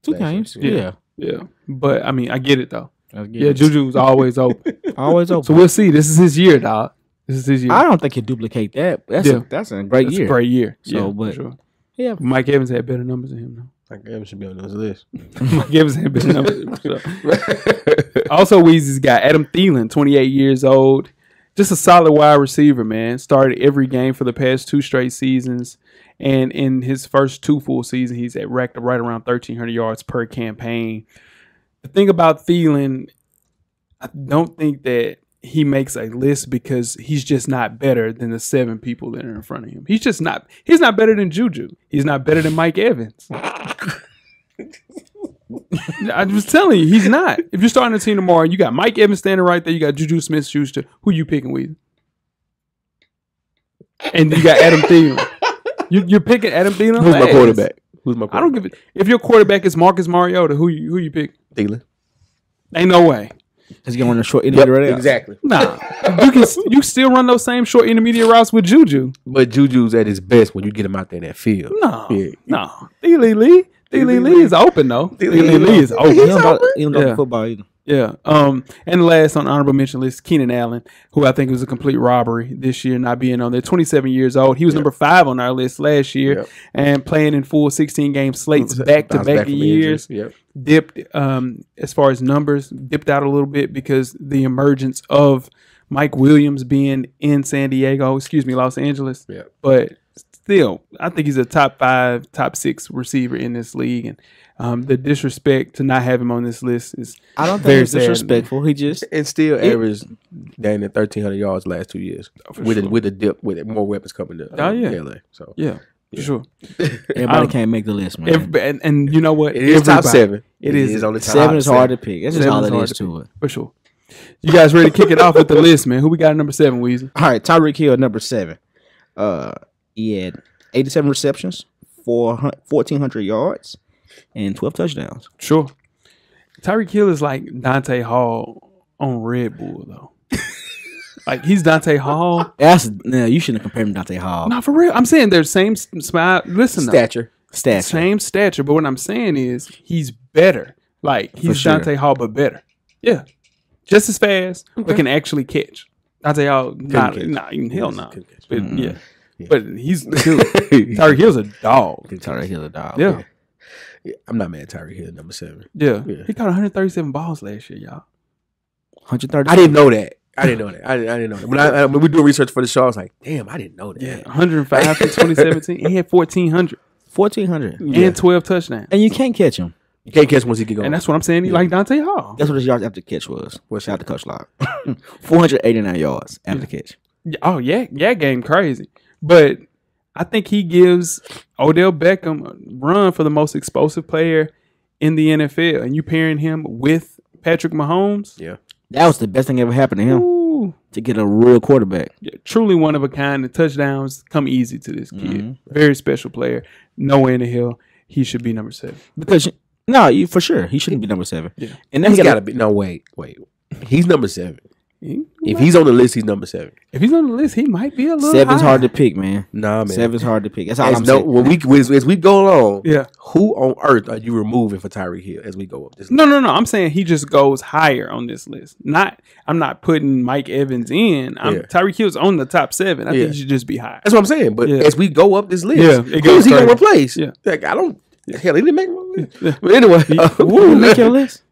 2 games. Yeah. But I mean, I get it though. Juju's always open. Always open. So we'll see. This is his year, dog. This is his year. I don't think he'll duplicate that. That's a great year. A great year. So, yeah, but sure. yeah, Mike Evans had better numbers than him, though. Mike Evans should be on this list. Mike Evans had better numbers. Also, Weezy's got Adam Thielen, 28 years old. Just a solid wide receiver, man. Started every game for the past 2 straight seasons. And in his first 2 full seasons, he's racked right around 1,300 yards per campaign. The thing about Thielen, I don't think that he makes a list because he's just not better than the 7 people that are in front of him. He's not better than Juju. He's not better than Mike Evans. I was telling you, he's not. If you're starting a team tomorrow, you got Mike Evans standing right there, you got Juju Smith-Schuster. Who you picking with? And you got Adam Thielen. You're picking Adam Thielen? Who's my quarterback? I don't give it. If your quarterback is Marcus Mariota, who you pick? Thielen. Ain't no way. He's going to short intermediate routes. Exactly. Nah, you still run those same short intermediate routes with Juju. But Juju's at his best when you get him out there in that field. No. Thielen Lee is open though. Thielen Lee is open. He don't know football either. Yeah. And the last on the honorable mention list, Keenan Allen, who I think was a complete robbery this year, not being on there. 27 years old. He was number 5 on our list last year and playing in full 16-game slates back-to-back years. Dipped, as far as numbers, dipped out a little bit because the emergence of Mike Williams being in Los Angeles. Yeah. But still, I think he's a top 5, top 6 receiver in this league. And the disrespect to not have him on this list is I don't think it's disrespectful. He just and still averaged down to 1,300 yards last 2 years with a dip with more weapons coming to LA. So for sure. Everybody can't make the list, man. And you know what? It is top 7. It is on the top 7 is hard to pick. That's just all it is to it. For sure. You guys ready to kick it off with the list, man? Who we got at number 7, Weezy? All right, Tyreek Hill, number 7. He had 87 receptions, 1,400 yards, and 12 touchdowns. Sure. Tyreek Hill is like Dante Hall on Red Bull, though. Like, he's Dante Hall. You shouldn't compare him to Dante Hall. No, for real. I'm saying they're the same smile. Listen, stature. Same stature. But what I'm saying is he's better. Like, he's Dante Hall, but better. Yeah. Just as fast, but can actually catch. Dante Hall, hell no. But yeah. But he's Tyreek Hill's a dog. Tyreek Hill's a dog. Yeah. I'm not mad at Tyreek Hill, number 7. Yeah. He caught 137 balls last year, y'all. 130. I didn't know that. I didn't know that. When we do research for the show, I was like, damn, I didn't know that. Yeah, 105 in 2017. He had 1,400. 1,400. And 12 touchdowns. And you can't catch him. You can't catch once he get going. And that's what I'm saying. He like Dante Hall. That's what his yards after catch was. What's after coach log? 489 yards after catch. Oh, yeah, game crazy. But I think he gives Odell Beckham a run for the most explosive player in the NFL. And you pairing him with Patrick Mahomes. Yeah. That was the best thing ever happened to him. Ooh. To get a real quarterback. Yeah, truly one of a kind. The touchdowns come easy to this kid. Mm-hmm. Very special player. Nowhere in the hell he should be number 7. Because for sure he shouldn't be number 7. Yeah. And then he's got to be. No, wait. He's number 7. If he's on the list, he's number 7. If he's on the list, he might be a little 7's high. hard to pick, man. Nah, man. 7's hard to pick. That's all I'm saying. As we go along, who on earth are you removing for Tyreek Hill as we go up this list? No. I'm saying he just goes higher on this list. I'm not putting Mike Evans in. Tyreek Hill's on the top 7. I think he should just be high. That's what I'm saying. But as we go up this list, who is he going to replace? Yeah. Like, I don't. Hell, he didn't make my list. Yeah. But anyway, who make your list?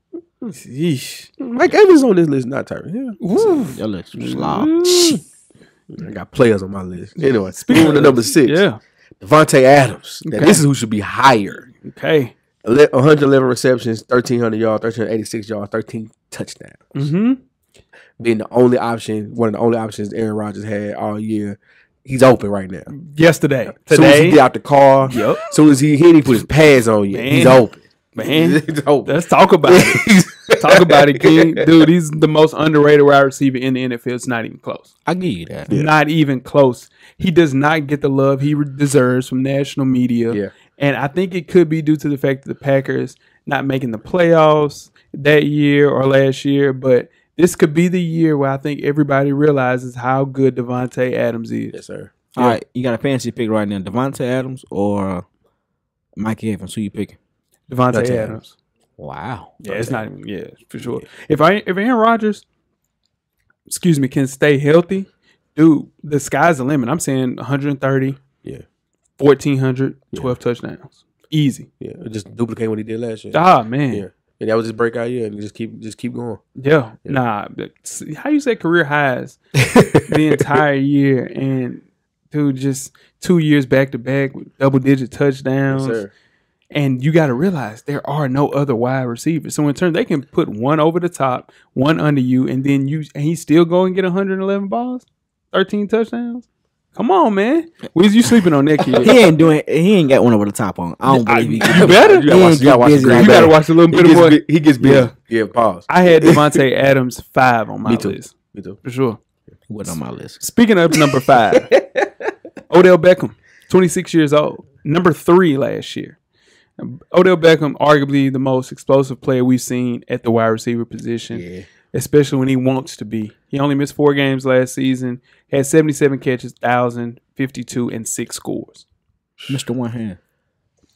Yeesh. Mike Evans on this list, not Tyreek. Yeah. Your list slob. I got players on my list. Anyway, speaking of number 6, Devontae Adams. Okay. Now, this is who should be higher. Okay. 111 receptions, 1,300 yards, 1,386 yards, 13 touchdowns. Mm-hmm. Being one of the only options Aaron Rodgers had all year. He's open right now. Yesterday. Today. As soon as he get out the car. Yep. As soon as he put his pads on you. He's open. Man, let's talk about it. Talk about it, King. Dude, he's the most underrated wide receiver in the NFL. It's not even close. I give you that. Yeah. Not even close. He does not get the love he deserves from national media. Yeah. And I think it could be due to the fact that the Packers not making the playoffs that year or last year. But this could be the year where I think everybody realizes how good Devontae Adams is. Yes, sir. All right, you got a fantasy pick right now: Devontae Adams or Mike Evans. Who you picking? Devontae Adams. Wow. Yeah, it's not even for sure. If Aaron Rodgers, can stay healthy, dude, the sky's the limit. I'm saying 130, 1,400, 12 touchdowns, easy. Yeah, just duplicate what he did last year. Ah, man. Yeah, and that was his breakout year, and just keep going. Yeah. Nah. How you say career highs the entire year, and dude, just 2 years back to back with double-digit touchdowns. Yes, sir. And you got to realize there are no other wide receivers. So in turn, they can put one over the top, one under you, and then he's still going to get 111 balls, 13 touchdowns. Come on, man. Where's you sleeping on that kid? He ain't got one over the top on. I don't believe you better. You gotta watch a little bit more. He gets busy. Yeah, pause. I had Devontae Adams 5 on my list. Me too. For sure. He wasn't on my list. Speaking of number 5, Odell Beckham, 26 years old, number 3 last year. Odell Beckham, arguably the most explosive player we've seen at the wide receiver position, especially when he wants to be. He only missed 4 games last season, had 77 catches, 1,052, and 6 scores. Mr. One Hand.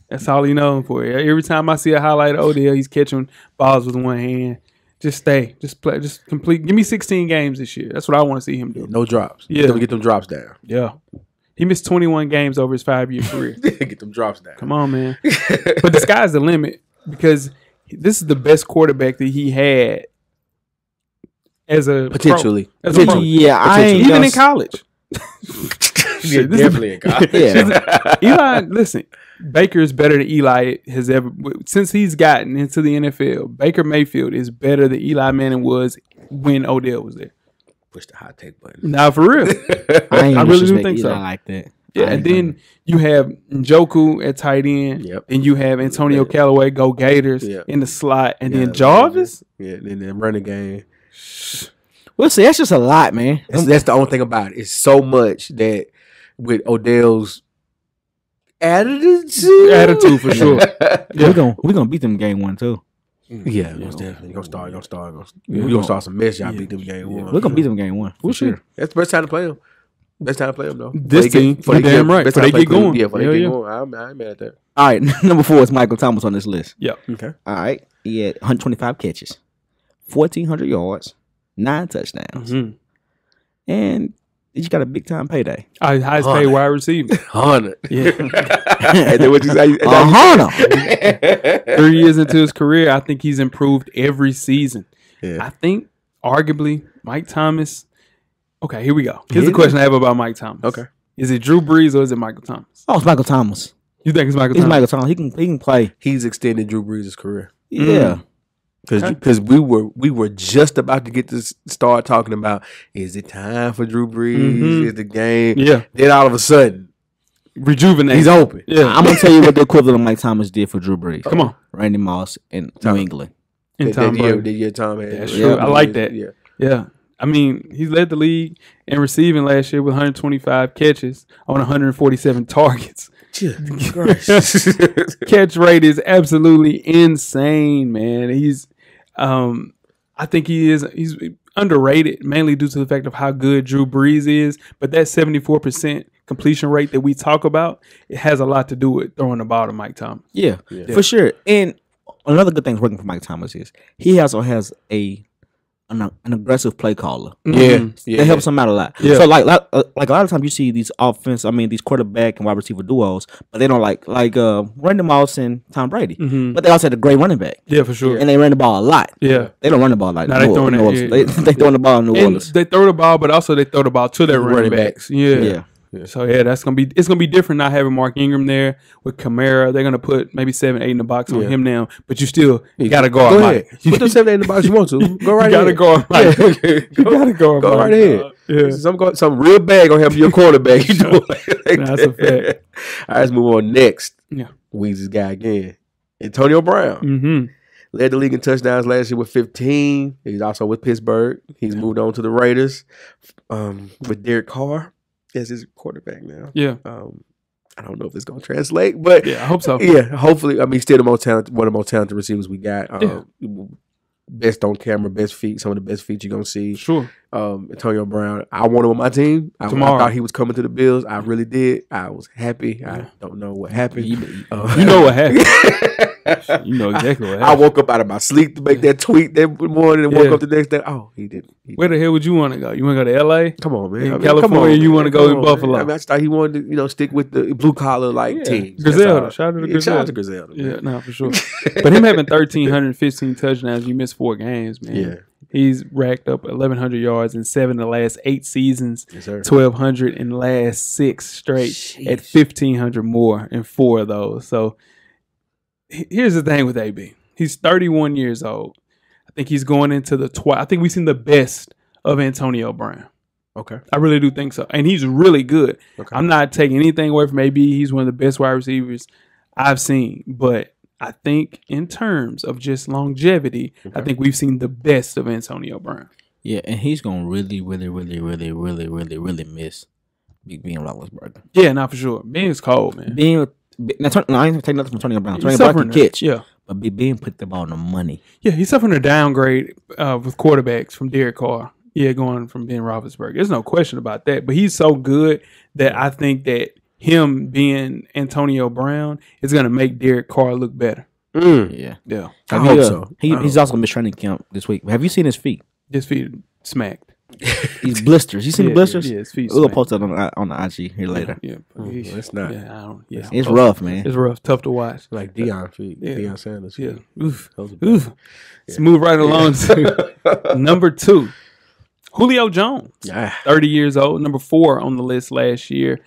That's all he known for. Every time I see a highlight of Odell, he's catching balls with one hand. Just stay. Just play. Just complete. Give me 16 games this year. That's what I want to see him do. No drops. Yeah. Get them drops down. Yeah. He missed 21 games over his 5-year career. Get them drops down. Come on, man. But the sky's the limit because this is the best quarterback that he had as a potentially. Pro. As a pro. Yeah, even in college. Definitely in college. Eli, listen, Baker is better than Eli has ever since he's gotten into the NFL. Baker Mayfield is better than Eli Manning was when Odell was there. Push the hot take button. Nah, for real. I really do think so. I like that. Yeah, and then you have Njoku at tight end. Yep. And you have Antonio Callaway, go Gators, in the slot. And then Jarvis. Yeah, and then running game. Well, see, that's just a lot, man. That's the only thing about it. It's so much that with Odell's attitude for sure. Yeah. We're gonna beat them game 1 too. Yeah, most definitely. You're gonna start some mess. Y'all beat them game 1. We're gonna beat them game 1 for sure. That's the best time to play them. Best time to play them though. This team, you're damn right. Before they get going. Yeah, before they get going. I ain't mad at that. All right, number 4 is Michael Thomas on this list. Yeah. Okay. All right, he had 125 catches, 1,400 yards, 9 touchdowns, and he just got a big time payday. Highest paid wide receiver. 100. Yeah. And then what you say? 100. 3 years into his career, I think he's improved every season. Yeah. I think, arguably, Mike Thomas. Okay, here we go. Here's the question I have about Mike Thomas. Okay. Is it Drew Brees or is it Michael Thomas? Oh, it's Michael Thomas. You think it's Michael He's Thomas? Michael Thomas. He can play. He's extended Drew Brees' career. Yeah. Because we were just about to get to start talking about, is it time for Drew Brees? Is the game? Yeah. Then all of a sudden, rejuvenate. He's open. Yeah. I'm gonna tell you what the equivalent of Mike Thomas did for Drew Brees. Come on. Randy Moss in New England. And Tom Brady. The year Tom had. That's true. I like that. Yeah. I mean, he led the league in receiving last year with 125 catches on 147 targets. Catch rate is absolutely insane, man. He's I think he's underrated mainly due to the fact of how good Drew Brees is, but that 74% completion rate that we talk about, it has a lot to do with throwing the ball to Mike Thomas. Yeah, for sure. And another good thing working for Mike Thomas is he also has an aggressive play caller. That helps him out a lot. So like a lot of times you see these these quarterback and wide receiver duos, but they don't like Randy Moss and Tom Brady. But they also had a great running back. Yeah, for sure. And they ran the ball a lot. Yeah, they don't run the ball like they throwing they throwing the ball in New Orleans. They throw the ball, but also they throw the ball to their running backs. Yeah. So it's gonna be different not having Mark Ingram there with Kamara. They're gonna put maybe 7-8 in the box on him now, but you still gotta guard Mike. Put them 7-8 in the box you want to. Go right ahead. Guard Mike. You gotta guard Mike. Go right ahead. Some real bag gonna help your quarterback. You do That's a fact. All right, let's move on next. Yeah, Weezy's guy again, Antonio Brown. Led the league in touchdowns last year with 15. He's also with Pittsburgh. He's moved on to the Raiders with Derek Carr as his quarterback now. Yeah. I don't know if it's going to translate, but I hope so. Yeah, hopefully. I mean, still one of the most talented receivers we got. Best on camera, best feet, some of the best feet you're going to see. Sure. Antonio Brown. I want him on my team. I thought he was coming to the Bills. I really did. I was happy. I don't know what happened. You know what happened. You know exactly what happened. I woke up out of my sleep to make that tweet that morning and woke up the next day. Oh, he didn't. Where the hell would you want to go? You want to go to L.A.? Come on, man. In California, you want to go to Buffalo? I just thought he wanted to, stick with the blue collar teams. Griselda. Shout out to Griselda. Shout out to Griselda. Man. Yeah, no, for sure. But him having 1,315 touchdowns, you missed 4 games, man. Yeah. He's racked up 1,100 yards in 7 of the last 8 seasons. Yes, sir. 1,200 in the last 6 straight. Jeez. At 1,500 more in 4 of those. So here's the thing with AB. He's 31 years old. I think he's going into the I think we've seen the best of Antonio Brown. Okay. I really do think so. And he's really good. Okay. I'm not taking anything away from AB. He's one of the best wide receivers I've seen. But I think in terms of just longevity, I think we've seen the best of Antonio Brown. Yeah, and he's going to really miss being Roethlisberger. Yeah, not for sure. Ben's cold, man. I ain't taking nothing from Antonio Brown. Antonio Brown can catch. Yeah. But being put the ball on the money. Yeah, he's suffering a downgrade with quarterbacks from Derek Carr. Yeah, going from Ben Roethlisberger. There's no question about that. But he's so good that I think that him being Antonio Brown is going to make Derek Carr look better. Yeah. I hope so. He's also going to miss training camp this week. Have you seen his feet? His feet smacked. He's blisters. You seen the blisters? Yeah, his feet we'll smacked. post that on the IG here later. Yeah. It's not. Yeah, it's rough, man. It's rough. Tough to watch. Like Deion feet. Yeah. Deion Sanders feet. Yeah. Oof. Let's move right along to number 2. Julio Jones, 30 years old, number 4 on the list last year.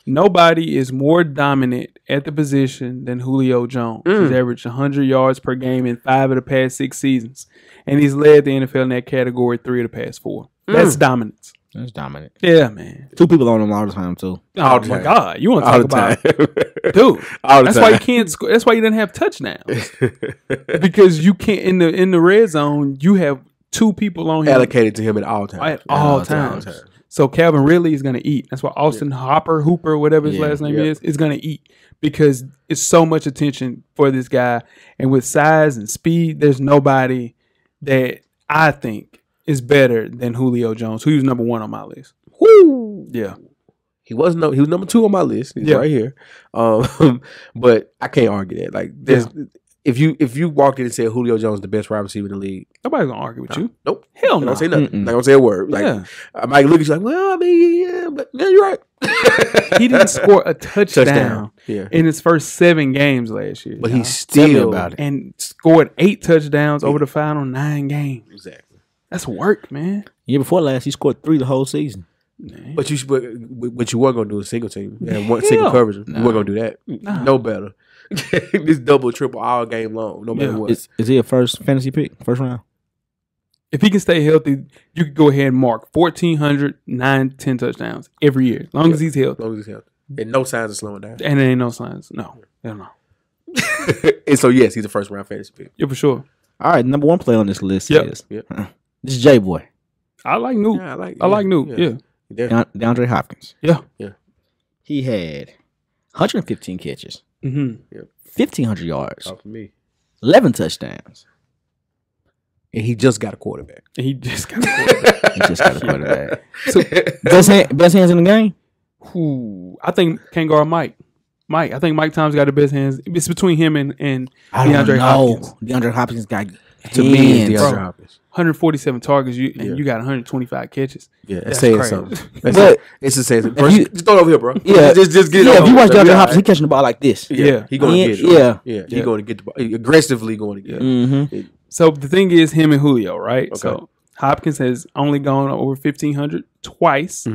Nobody is more dominant at the position than Julio Jones. He's averaged 100 yards per game in 5 of the past 6 seasons. And he's led the NFL in that category 3 of the past 4. That's dominance. That's dominant. Yeah, man. 2 people on him all the time, too. Oh, my God. You want to talk about dude. That's why you can't score. That's why you didn't have touchdowns. Because you can't, in the red zone, you have 2 people on him. Allocated to him at all times. At all times. So Calvin Ridley is going to eat. That's why Austin Hooper, whatever his last name is going to eat. Because it's so much attention for this guy. And with size and speed, there's nobody that I think is better than Julio Jones, who's number 1 on my list. Woo! Yeah. He was number 2 on my list. He's right here. But I can't argue that. Like there's if you walked in and said Julio Jones is the best wide receiver in the league, nobody's gonna argue with you. Nope. Hell no. Not gonna say nothing. Not gonna say a word. Like I might look at you like, well, I mean, but you're right. He didn't score a touchdown in his first 7 games last year. But he still and scored 8 touchdowns over the final 9 games. Exactly. That's work, man. Year before last, he scored 3 the whole season. Man. But you weren't gonna do a single team. And one single coverage. You weren't gonna do that. No better. This double, triple all game long, no matter what. Is he a first fantasy pick, first round? If he can stay healthy, you could go ahead and mark 1,400, 9, 10 touchdowns every year, as long as he's healthy. And no signs of slowing down. And there ain't no signs. No. Hell no. And so, yes, he's a first round fantasy pick. Yeah, for sure. All right, number 1 player on this list is this is J-Boy. I like Nuke. Yeah, I like Nuke. Yeah. DeAndre Hopkins. Yeah. He had 115 catches. 1,500 yards. For me. 11 touchdowns. And he just got a quarterback. So, best hands in the game? I think can't guard Mike. I think Mike Tom's got the best hands. It's between him and DeAndre Hopkins. DeAndre Hopkins got to me is DeAndre Hopkins. 147 targets, and you got 125 catches. Yeah, that's saying crazy. Something. It's the same. Just throw it over here, bro. Yeah, just get it. Yeah, if you watch DeAndre Hopkins, he catching the ball like this. Yeah, he going to get it. He going to get the ball. Aggressively going to get it. So the thing is, him and Julio, right? Okay. So Hopkins has only gone over 1,500 twice.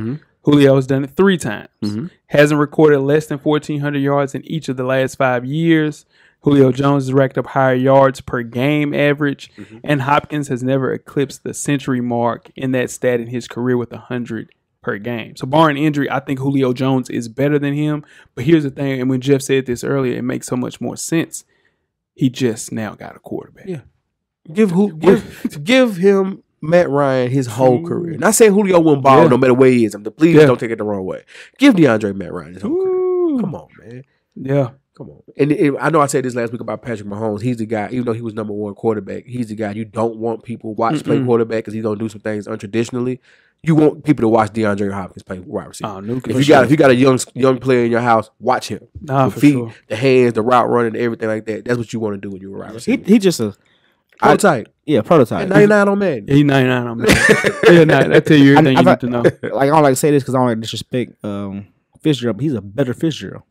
Julio has done it 3 times. Hasn't recorded less than 1,400 yards in each of the last 5 years. Julio Jones has racked up higher yards per game average, and Hopkins has never eclipsed the century mark in that stat in his career with 100 per game. So barring injury, I think Julio Jones is better than him. But here's the thing, and when Jeff said this earlier, it makes so much more sense. He just now got a quarterback. Yeah. Give him Matt Ryan his whole career. Not saying Julio won't ball no matter where he is. Please don't take it the wrong way. Give DeAndre Matt Ryan his whole career. Come on, man. Yeah. Come on. And I know I said this last week about Patrick Mahomes. He's the guy, even though he was number one quarterback, he's the guy you don't want people watch play quarterback because he's going to do some things untraditionally. You want people to watch DeAndre Hopkins play wide receiver. Oh, no, if you got a young player in your house, watch him. Nah, the feet, the hands, the route running, everything like that. That's what you want to do when you're a wide receiver. He just a prototype. Prototype. 99 on Madden. Yeah, he's 99 on Madden. That tell you everything you need to know. Like I don't like to say this because I don't like to disrespect Fitzgerald, but he's a better Fitzgerald.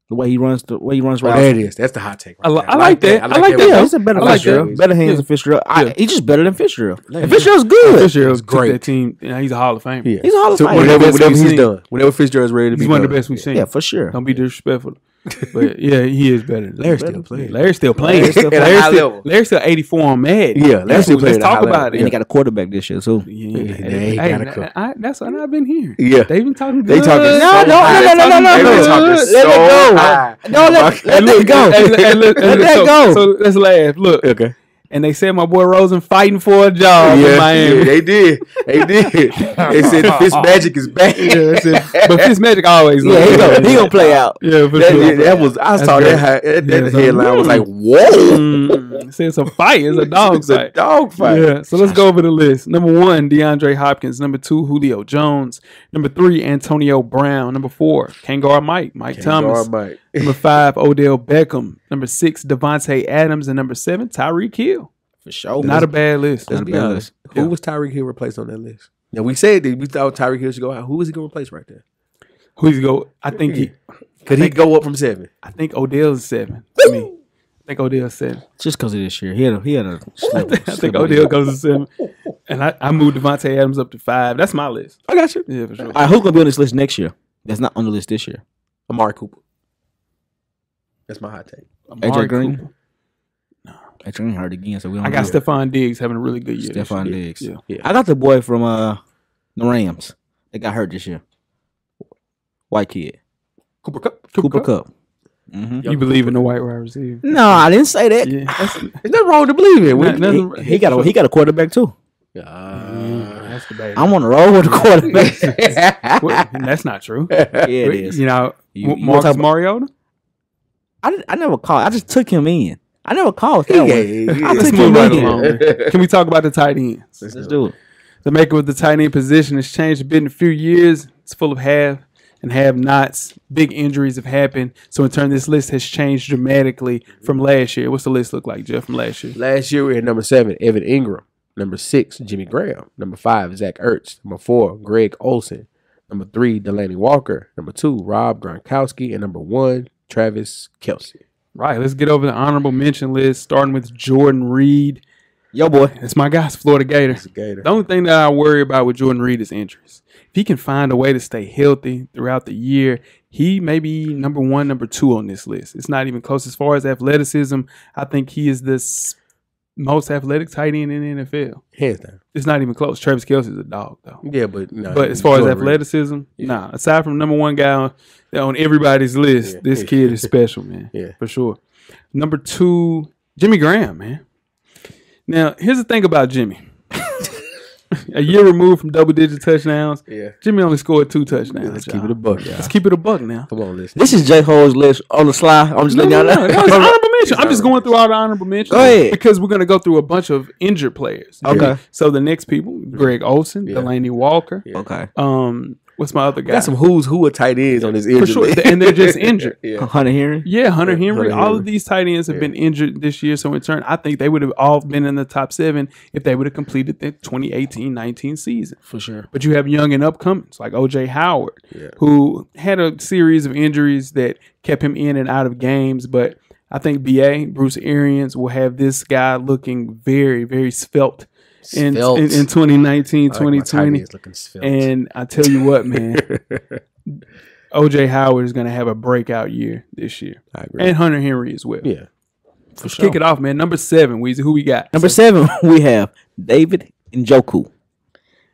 The way he runs right. There it is. That's the hot take. Right I like that. I like that. Yeah, he's a better Fitzgerald. Better hands than Fitzgerald. He's just better than Fitzgerald. And Fitzgerald's good. Fitzgerald's great. That team. He's a Hall of Famer. Yeah. He's a Hall of Famer. Whatever he's done. Whenever Fitzgerald's ready to be he's one of the best we've seen. Yeah, for sure. Don't be disrespectful. But yeah, he is better. Larry's still playing. Larry's still 84 on Madden. Yeah, Larry's still playing. Let's talk about it. And he got a quarterback this year too. That's what I've been hearing. Yeah, they've been talking. They talking. No. Let it go. Let that go. So let's laugh. Look. Okay. And they said my boy Rosen fighting for a job in Miami. Yeah, they did. They said Fitzmagic is back. But Fitzmagic always. Yeah, he gonna play out. Yeah, for sure. I saw that headline was like, whoa. It said it's a fight. It's a dog It's fight. a dog fight. Yeah. So let's go over the list. Number 1, DeAndre Hopkins. Number 2, Julio Jones. Number 3, Antonio Brown. Number 4, Kangar Mike Thomas. Number 5, Odell Beckham. Number 6, Devontae Adams. And number 7, Tyreek Hill. For sure. Not a bad list. Let's be honest. Who was Tyreek Hill replaced on that list? Now, we said that we thought Tyreek Hill should go out. Who is he going to replace right there? Who's he go? I think Could he go up from 7? I think Odell's 7. I think Odell's 7. Just because of this year. He had a slip. I think Odell goes to 7. And I moved Devontae Adams up to 5. That's my list. I got you. Yeah, for sure. All right, who's going to be on this list next year? That's not on the list this year. Amari Cooper. That's my hot take. AJ Green? No. AJ Green hurt again, so we don't I got Stephon Diggs having a really good year. Stephon Diggs. Yeah. I got the boy from the Rams that got hurt this year. White kid. Cooper Kupp. Cooper Kupp. Mm-hmm. You believe in the white wide receiver? No, I didn't say that. Yeah, there's nothing wrong to believe in. He got a quarterback too. That's the bad. I'm on the road with the quarterback. Well, that's not true. Yeah, it is. You know, Marcus Mariota? I never called. I just took him in. I never called that one. I Let's took move him right in. along. Can we talk about the tight ends? Let's do it. The maker of the tight end position has changed a bit in a few years. It's full of have and have-nots. Big injuries have happened. So in turn, this list has changed dramatically from last year. What's the list look like, Jeff, from last year? Last year, we had number 7, Evan Ingram. Number 6, Jimmy Graham. Number 5, Zach Ertz. Number 4, Greg Olsen. Number 3, Delaney Walker. Number 2, Rob Gronkowski. And number 1, Travis Kelce. Right, let's get over the honorable mention list, starting with Jordan Reed. Yo, boy. That's my guy, Florida Gator. The only thing that I worry about with Jordan Reed is injuries. If he can find a way to stay healthy throughout the year, he may be number 1, number 2 on this list. It's not even close. As far as athleticism, I think he is the most athletic tight end in the NFL. Hands down. It's not even close. Travis Kelce is a dog, though. Yeah, but no. But as far as athleticism, nah. Aside from number 1 guy on everybody's list, this kid is special, man. Yeah. For sure. Number 2, Jimmy Graham, man. Now, here's the thing about Jimmy. A year removed from double-digit touchdowns, Jimmy only scored 2 touchdowns. Let's keep it a buck, y'all. Let's keep it a buck now. Come on, listen. This is J. Ho's list on the sly. I'm just letting y'all know. No, it's honorable mention. I'm just going through all the honorable mentions. Go ahead. Because we're going to go through a bunch of injured players. Okay. So the next people, Greg Olsen, Delaney Walker. Okay. What's my other guy? Got some who's who of tight ends on this injury. For sure. And they're just injured. Hunter Henry? Yeah, Hunter Henry. All of these tight ends have been injured this year. So in turn, I think they would have all been in the top 7 if they would have completed the 2018-19 season. For sure. But you have young and upcomings like O.J. Howard, who had a series of injuries that kept him in and out of games. But I think Bruce Arians, will have this guy looking very, very svelte. In 2019, 2020. And I tell you what, man, O.J. Howard is going to have a breakout year this year. I agree. And Hunter Henry as well. Yeah. For sure. Kick it off, man. Number 7, Weezy. Who we got? Number 7, we have David Njoku.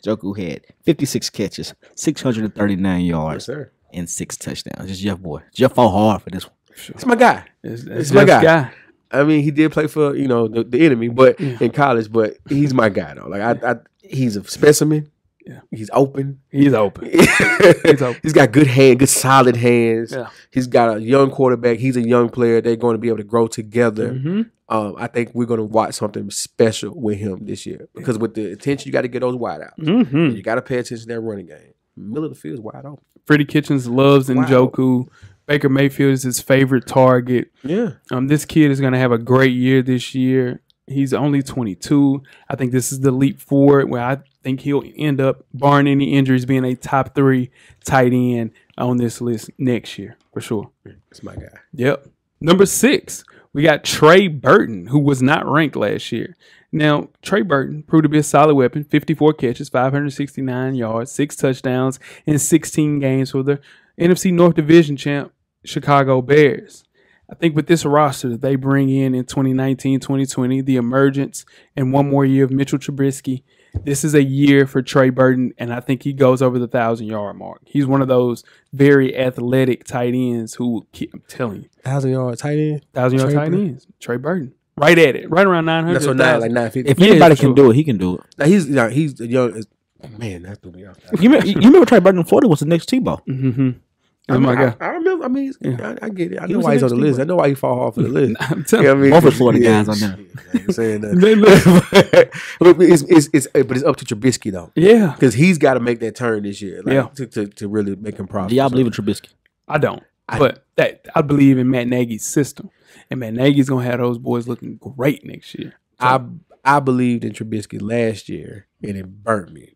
Njoku had 56 catches, 639 yards, and 6 touchdowns. It's Jeff boy. Jeff fought hard for this one. Sure. It's my guy. It's my guy. I mean, he did play for the enemy, but in college. But he's my guy though. Like he's a specimen. Yeah. He's open. He's open. He's got good solid hands. Yeah. He's got a young quarterback. He's a young player. They're going to be able to grow together. Mm-hmm. I think we're going to watch something special with him this year because with the attention, you got to get those wideouts. Mm-hmm. You got to pay attention to that running game. Middle of the field is wide open. Freddie Kitchens loves Njoku. Baker Mayfield is his favorite target. Yeah. This kid is going to have a great year this year. He's only 22. I think this is the leap forward where I think he'll end up, barring any injuries, being a top 3 tight end on this list next year for sure. That's my guy. Yep. Number 6, we got Trey Burton, who was not ranked last year. Now, Trey Burton proved to be a solid weapon, 54 catches, 569 yards, 6 touchdowns in 16 games for the NFC North Division champ Chicago Bears. I think with this roster that they bring in 2019-2020, the emergence and one more year of Mitchell Trubisky, this is a year for Trey Burton, and I think he goes over the 1,000-yard mark. He's one of those very athletic tight ends who, I'm telling you. 1,000-yard tight end? 1,000-yard tight ends. Trey Burton. Right at it. Right around 900. That's what, like 950. If anybody can do it, he can do it. Now he's the young. Man, that's gonna be off. You remember Trey Burton in Florida was the next Tebow. Mm-hmm. I remember. I mean, I get it. I know why he's on the list. I know why he fall off of the list. I'm telling you, both of Florida guys on there. I ain't saying that. But it's up to Trubisky though. Yeah, because he's got to make that turn this year. To really make him prosper. Do y'all believe in Trubisky? I don't. But I believe in Matt Nagy's system, and Matt Nagy's gonna have those boys looking great next year. So. I believed in Trubisky last year, and it burnt me.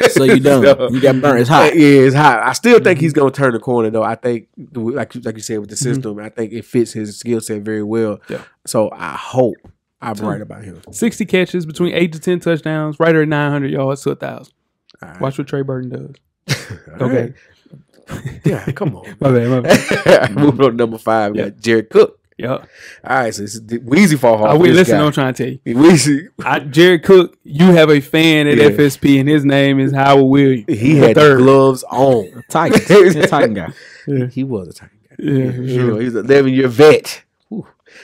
So you done? You got burnt. It's hot. Yeah, it's hot. I still think he's gonna turn the corner, though. I think, like you said, with the system, I think it fits his skill set very well. Yeah. So I hope I'm right about him. 60 catches, between 8 to 10 touchdowns, right at 900 yards to 1,000. Right. Watch what Trey Burton does. Okay. Yeah, come on. My bad. Moving on to number 5, we got Jared Cook. Yep. All right, so this is Weezy fall hard. Listen, I'm trying to tell you. Weezy. Jared Cook, you have a fan at FSP, and his name is Howard Williams. He had the gloves on. Titan. He's a Titan guy. Yeah. He was a Titan guy. Yeah, sure. He's an 11-year vet.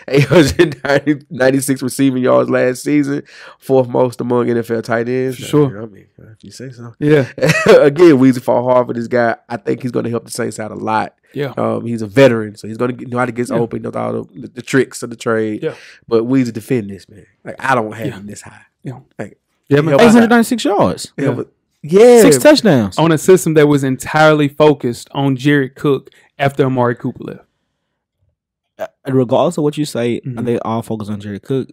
896 receiving yards last season, 4th most among NFL tight ends. Sure. I mean, if you say so. Yeah. Again, Weezy fought hard for this guy. I think he's going to help the Saints out a lot. Yeah. He's a veteran, so he's going to know how to get open, knows all the tricks of the trade. Yeah. But Weezy defend this, man. Like, I don't have him this high. Yeah. Like, 896 yards. Yeah. 6 touchdowns. On a system that was entirely focused on Jared Cook after Amari Cooper left. Regardless of what you say, they all focus on Jared Cook.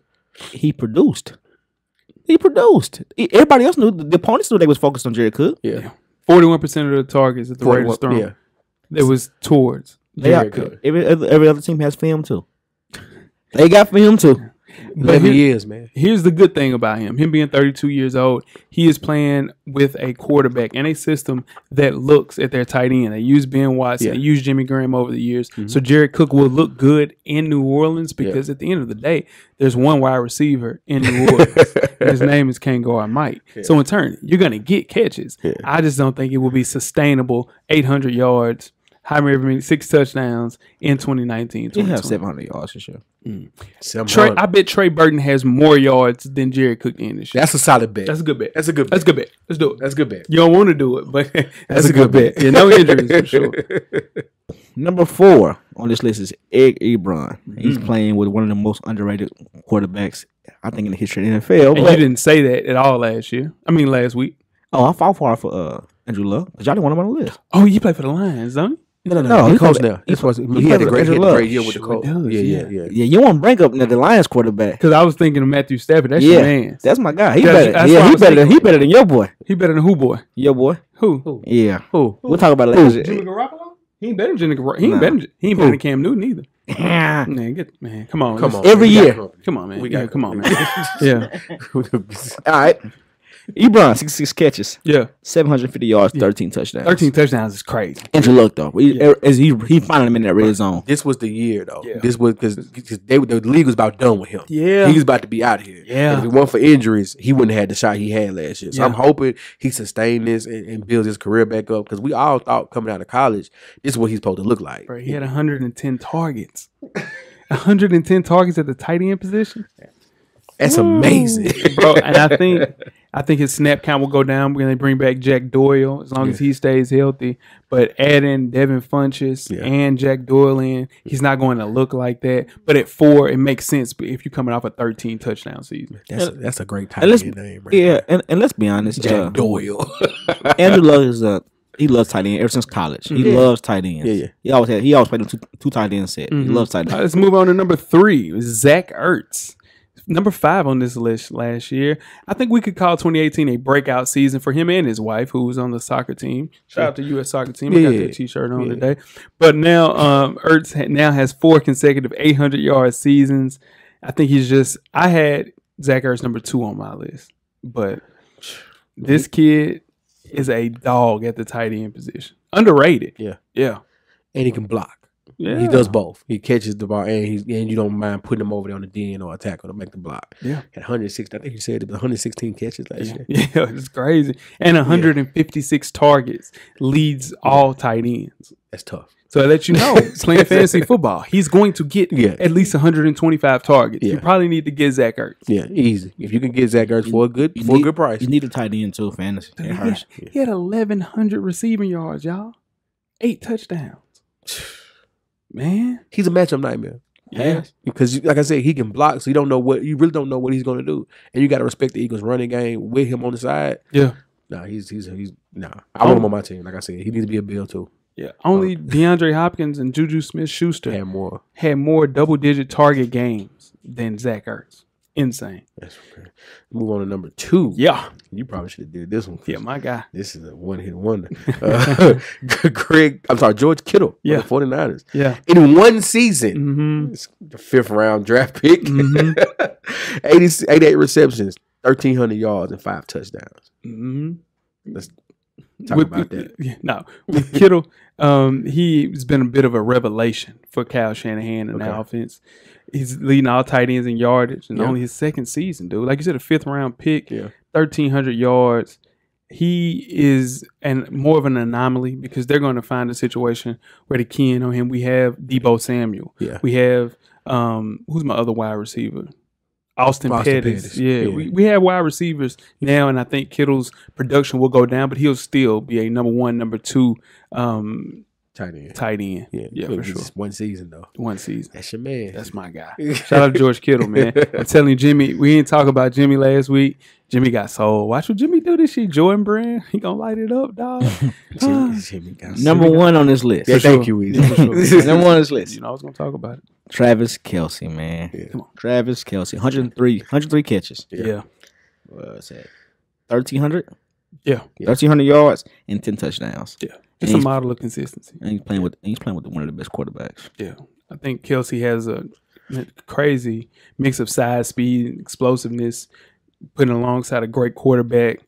He produced. Everybody else knew. The opponents knew they was focused on Jared Cook. Yeah. 41% of the targets that the Raiders thrown. Yeah. That was towards Jared Cook. Every other team has film too. They got film too. 11 years, man. Here's the good thing about him. Him being 32 years old, he is playing with a quarterback and a system that looks at their tight end. They use Ben Watson. They use Jimmy Graham over the years. Mm-hmm. So Jared Cook will look good in New Orleans because at the end of the day, there's one wide receiver in New Orleans. And his name is Kangor Mike. Yeah. So in turn, you're going to get catches. Yeah. I just don't think it will be sustainable 800 yards. High 6 touchdowns in 2019. He have 700 yards for sure. I bet Trey Burton has more yards than Jared Cook in this year. That's a solid bet. That's a good bet. That's a good bet. That's a good bet. Let's do it. That's a good bet. You don't want to do it, but that's a good bet. Yeah, no injuries for sure. Number 4 on this list is Eric Ebron. He's playing with one of the most underrated quarterbacks, I think, in the history of the NFL. And you didn't say that at all last week. Oh, I fought for Andrew Luck because y'all didn't want him on the list. Oh, you play for the Lions, don't you? No. He coached now. He had a great year with the Colts. Yeah. You want to bring up the Lions quarterback because I was thinking of Matthew Stafford. That's your man. That's my guy. He better. He better than your boy. He better than who boy? Your boy. Who? Yeah. Who? We'll talk about it later. Jimmy Garoppolo? He ain't better than Jimmy Garoppolo. He ain't better than Cam Newton either. Man, come on. Every year. Come on, man. Come on, man. Yeah. All right. Ebron, 66 catches. Yeah. 750 yards, 13 touchdowns. 13 touchdowns is crazy. Andrew Luck, though. He found him in that red zone. This was the year, though. Yeah. This was because the league was about done with him. Yeah. He was about to be out of here. Yeah. And if it weren't for injuries, he wouldn't have had the shot he had last year. So I'm hoping he sustains this and builds his career back up because we all thought coming out of college, this is what he's supposed to look like. Bro, he had 110 targets. 110 targets at the tight end position. That's amazing. Bro, and I think I think his snap count will go down when they bring back Jack Doyle, as long as he stays healthy. But adding Devin Funchess and Jack Doyle in, he's not going to look like that. But at 4, it makes sense if you're coming off a 13 touchdown season. That's a great tight end name, right? Yeah, and let's be honest, Jack Doyle. Andrew Luck he loves tight end ever since college. He loves tight ends. He always played a two tight end set. He loves tight ends. Let's move on to number 3. Zach Ertz. Number 5 on this list last year. I think we could call 2018 a breakout season for him and his wife, who was on the soccer team. Shout out to U.S. soccer team. I got that T-shirt on today. But now Ertz now has 4 consecutive 800-yard seasons. I think I had Zach Ertz number 2 on my list. But this kid is a dog at the tight end position. Underrated. Yeah. And he can block. Yeah. He does both. He catches the ball, and you don't mind putting him over there on the DN or a tackle to make the block. Yeah. At 106, I think you said it was 116 catches last year. Yeah, it's crazy. And 156 targets, leads all tight ends. That's tough. So I let you know, playing fantasy football, he's going to get at least 125 targets. You probably need to get Zach Ertz. Yeah, easy. If you can get Zach Ertz for a good price. You need a tight end too, fantasy. He had 1,100 receiving yards, y'all. 8 touchdowns. Man, he's a matchup nightmare. Yeah, because like I said, he can block, so you really don't know what he's going to do, and you got to respect the Eagles' running game with him on the side. Yeah, he's I want him on my team. Like I said, he needs to be a Bill too. Yeah, only DeAndre Hopkins and Juju Smith-Schuster had more double-digit target games than Zach Ertz. Insane. That's okay. Move on to number 2. Yeah. You probably should have did this one. Yeah, my guy. This is a one-hit wonder. George Kittle. Yeah. The 49ers. Yeah. In one season, the 5th round draft pick, 88 receptions, 1,300 yards, and 5 touchdowns. Let's talk about that. No, with Kittle, he's been a bit of a revelation for Kyle Shanahan and the offense. He's leading all tight ends in yardage, and only his 2nd season, dude. Like you said, a 5th round pick, 1,300 yards. He is more of an anomaly because they're going to find a situation where they key in on him. We have Deebo Samuel. Yeah. We have who's my other wide receiver? Austin Pettis. Yeah. We have wide receivers now, and I think Kittle's production will go down, but he'll still be a number 1, number 2 tight end. Yeah, for sure. One season, though. One season. That's your man. That's my guy. Shout out to George Kittle, man. I'm telling you, Jimmy, we didn't talk about Jimmy last week. Jimmy got sold. Watch what Jimmy do this shit. Jordan Brand, he gonna light it up, dog. Jimmy got number 1 on this list. Yeah, thank you, Weezy. Number 1 on this list. You know I was gonna talk about it. Travis Kelce, man. Yeah. Come on. Travis Kelce. 103 catches. Yeah. What's that? 1,300? Yeah. 1,300 yards and 10 touchdowns. Yeah. It's a model of consistency. And he's playing with one of the best quarterbacks. Yeah. I think Kelce has a crazy mix of size, speed, and explosiveness, putting alongside a great quarterback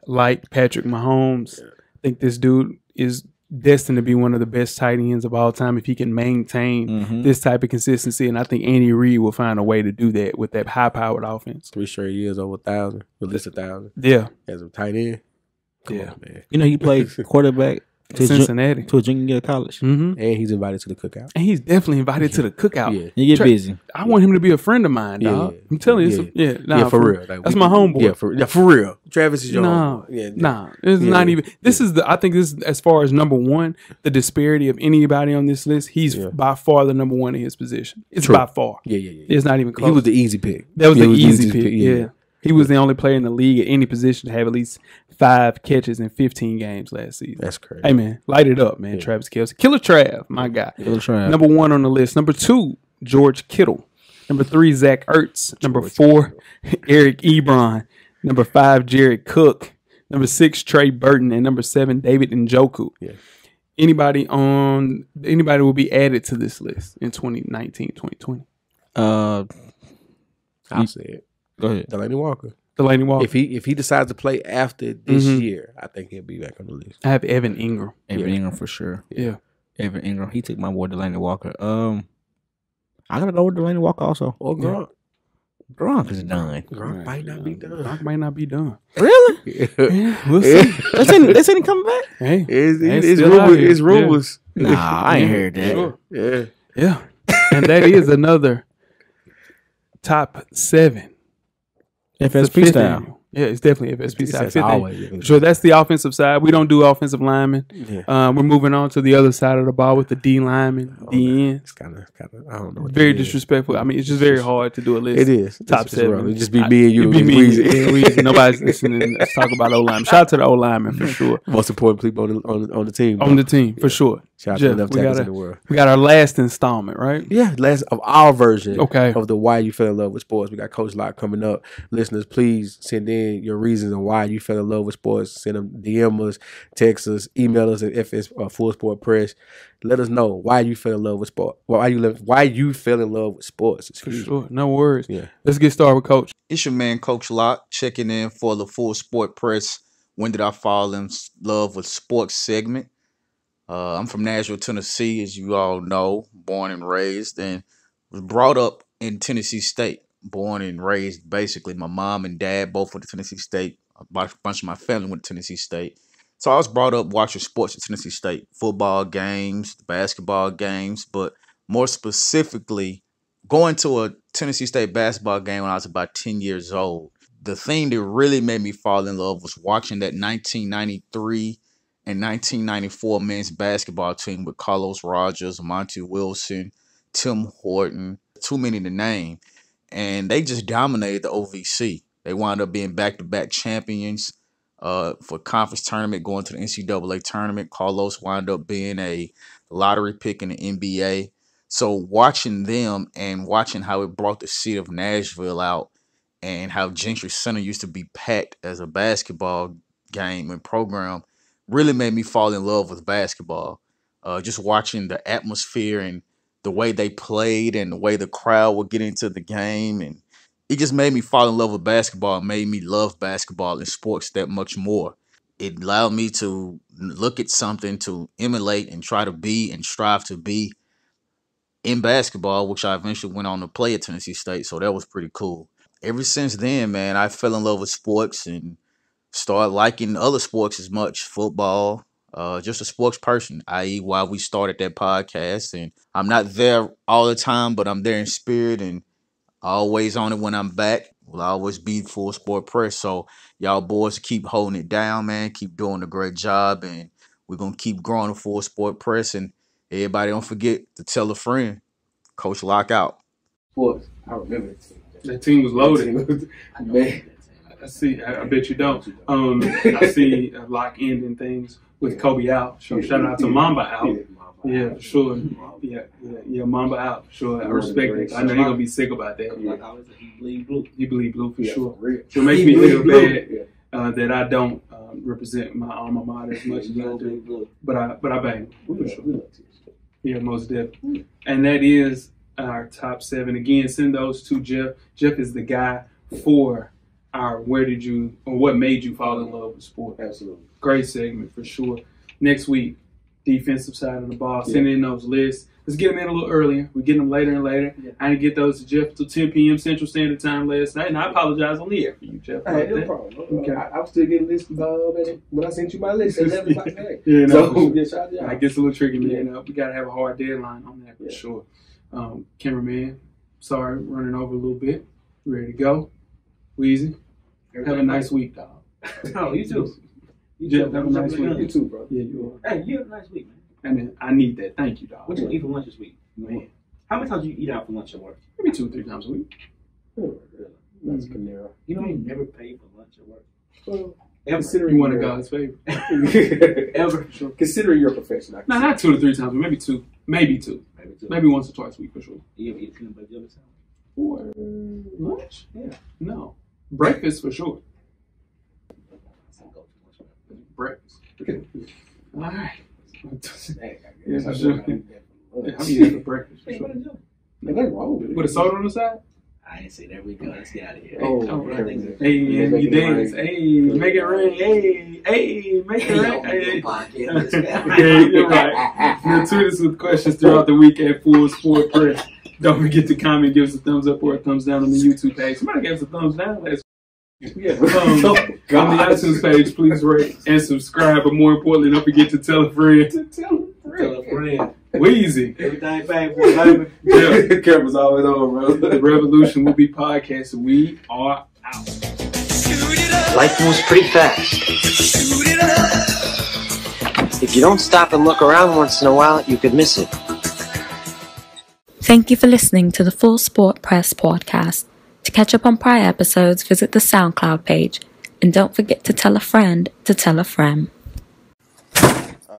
like Patrick Mahomes. I think this dude is destined to be one of the best tight ends of all time if he can maintain this type of consistency. And I think Andy Reid will find a way to do that with that high-powered offense. 3 straight years over 1,000, at least 1,000. Yeah. As a tight end. Come Yeah. on, man. You know, he played quarterback to Cincinnati. To a junior year of college. And he's invited to the cookout. And he's definitely invited to the cookout. Yeah. You get busy. I want him to be a friend of mine, dog. I'm telling you. For real. Like, that's my homeboy. Yeah, for real. Travis is your homeboy. It's not even. This is I think this is, as far as number 1, the disparity of anybody on this list, he's by far the number 1 in his position. It's by far. Yeah. It's not even close. He was the easy pick. That was the easy pick. Yeah. He was the only player in the league at any position to have at least 5 catches in 15 games last season. That's crazy. Hey, man, light it up, man. Travis Kelce. Killer Trav, my guy. Killer Trav. Number 1 on the list. Number 2, George Kittle. Number 3, Zach Ertz. Number 4, Eric Ebron. Number 5, Jared Cook. Number 6, Trey Burton. And number 7, David Njoku. Yeah. Anybody will be added to this list in 2019, 2020? I'll say it. Go ahead. Delaney Walker. Walker. If he decides to play after this year, I think he'll be back on the list. I have Evan Ingram. Evan Ingram for sure. Yeah. Evan Ingram. He took my boy Delaney Walker. I gotta go with Delaney Walker also. Or Gronk. Gronk is done. Gronk might not be done. Gronk might not be done. Really? Yeah, we'll see. They said he coming back? Hey, it's rumors. Yeah. Nah, I ain't heard that. Sure. Yeah. And that is another top 7. FSP style. Yeah, it's definitely FSP side. That's always, sure, that's the offensive side. We don't do offensive linemen. Yeah. We're moving on to the other side of the ball with the D linemen, D end. It's kind of, I don't know. What very disrespectful. I mean, it's just very hard to do a list. It is. Top 7. It'd just be me and you. It'd be me and Weezy. Nobody's listening. Let's talk about O-line. Shout out to the O-lineman for sure. Most important people on the team. On the team, for sure. Shout out to the enough tackles in the world. We got our last installment, right? Yeah, last of our version of the Why You Fell in Love with Sports. We got Coach Locke coming up. Listeners, please send in your reasons on why you fell in love with sports. Send them, DM us, text us, email us at FS Full Sport Press. Let us know why you fell in love with sport. Why you fell in love with sports. For sure. No worries. Yeah. Let's get started with Coach. It's your man, Coach Locke, checking in for the Full Sport Press. When did I fall in love with sports segment? I'm from Nashville, Tennessee, as you all know, born and raised, and was brought up in Tennessee State. Born and raised, basically. My mom and dad both went to Tennessee State. A bunch of my family went to Tennessee State. So I was brought up watching sports at Tennessee State. Football games, basketball games, but more specifically, going to a Tennessee State basketball game when I was about 10 years old. The thing that really made me fall in love was watching that 1993 and 1994 men's basketball team with Carlos Rogers, Monty Wilson, Tim Horton, too many to name. And they just dominated the OVC. They wound up being back-to-back champions for conference tournament, going to the NCAA tournament. Carlos wound up being a lottery pick in the NBA. So watching them and watching how it brought the city of Nashville out and how Gentry Center used to be packed as a basketball game and program really made me fall in love with basketball. Just watching the atmosphere and the way they played and the way the crowd would get into the game. And it just made me fall in love with basketball and made me love basketball and sports that much more. It allowed me to look at something to emulate and try to be and strive to be in basketball, which I eventually went on to play at Tennessee State. So that was pretty cool. Ever since then, man, I fell in love with sports and started liking other sports as much, football, just a sports person, i.e. why we started that podcast. And I'm not there all the time, but I'm there in spirit and always on it when I'm back. Will always be Full Sport Press. So y'all boys keep holding it down, man. Keep doing a great job. And we're going to keep growing the Full Sport Press. And everybody don't forget to tell a friend. Coach Locke out. Sports. I remember that team. That team was loaded. Man. I see. I bet you don't. I see Locke ending things with Kobe out. So shout out to Mamba out. Yeah, for sure. Yeah, Mamba out. Sure, I respect it. I know you're gonna be sick about that. He bleed blue. He bleed blue for sure. It makes me feel bad that I don't represent my alma mater as much as I do. But I bang for sure. Yeah, most definitely. And that is our top 7. Again, send those to Jeff. Jeff is the guy for our what made you fall in love with sport. Absolutely. Great segment for sure. Next week, defensive side of the ball. Send in those lists. Let's get them in a little earlier. We're getting them later and later. Yeah. I didn't get those to Jeff till 10 p.m. Central Standard Time last night, and I apologize on the air for you, Jeff. Hey, no problem. Okay. I was still getting lists when I sent you my list at 11 o'clock today. Yeah, no, so, shout out. It gets a little tricky, man. We got to have a hard deadline on that for sure. Cameraman, sorry, running over a little bit. Ready to go? Weezy, have a nice week, dog. Oh, you too. Jeff, have a nice week. You too, bro. Yeah, you are. Hey, you have a nice week, man. I need that. Thank you, dog. What you eat for lunch this week? Man. How many times do you eat out for lunch at work? Maybe 2 or 3 times a week. Oh, really? That's Panera. You know you never pay for lunch at work. Well, considering one of God's favorites. Ever. Sure. Considering your profession. No, not 2 to 3 times, but maybe 2. Maybe 2. Maybe once or twice a week for sure. You ever eat peanut butter jelly sandwich? For lunch? Yeah. No. Breakfast for sure. Breakfast. All right. Yeah, for sure. I'm eating breakfast for sure. Nothing wrong with it. With a soda on the side? I didn't say there we go. Let's get out of here. Hey, you dance. Hey, make it rain. Hey, make it rain. Hey. Yeah, you're right. You'll tweet us with questions throughout the week at Full Sport Press. Don't forget to comment, give us a thumbs up or a thumbs down on the YouTube page. Somebody gave us a thumbs down last week. Yeah. On the iTunes page, please rate and subscribe. But more importantly, don't forget to tell a friend. Tell a friend. Weezy. Everything back, boy, baby. Yeah. Camera's always on, bro. The revolution will be podcasted. We are out. Life moves pretty fast. If you don't stop and look around once in a while, you could miss it. Thank you for listening to the Full Sport Press podcast. To catch up on prior episodes, visit the SoundCloud page. And don't forget to tell a friend to tell a friend.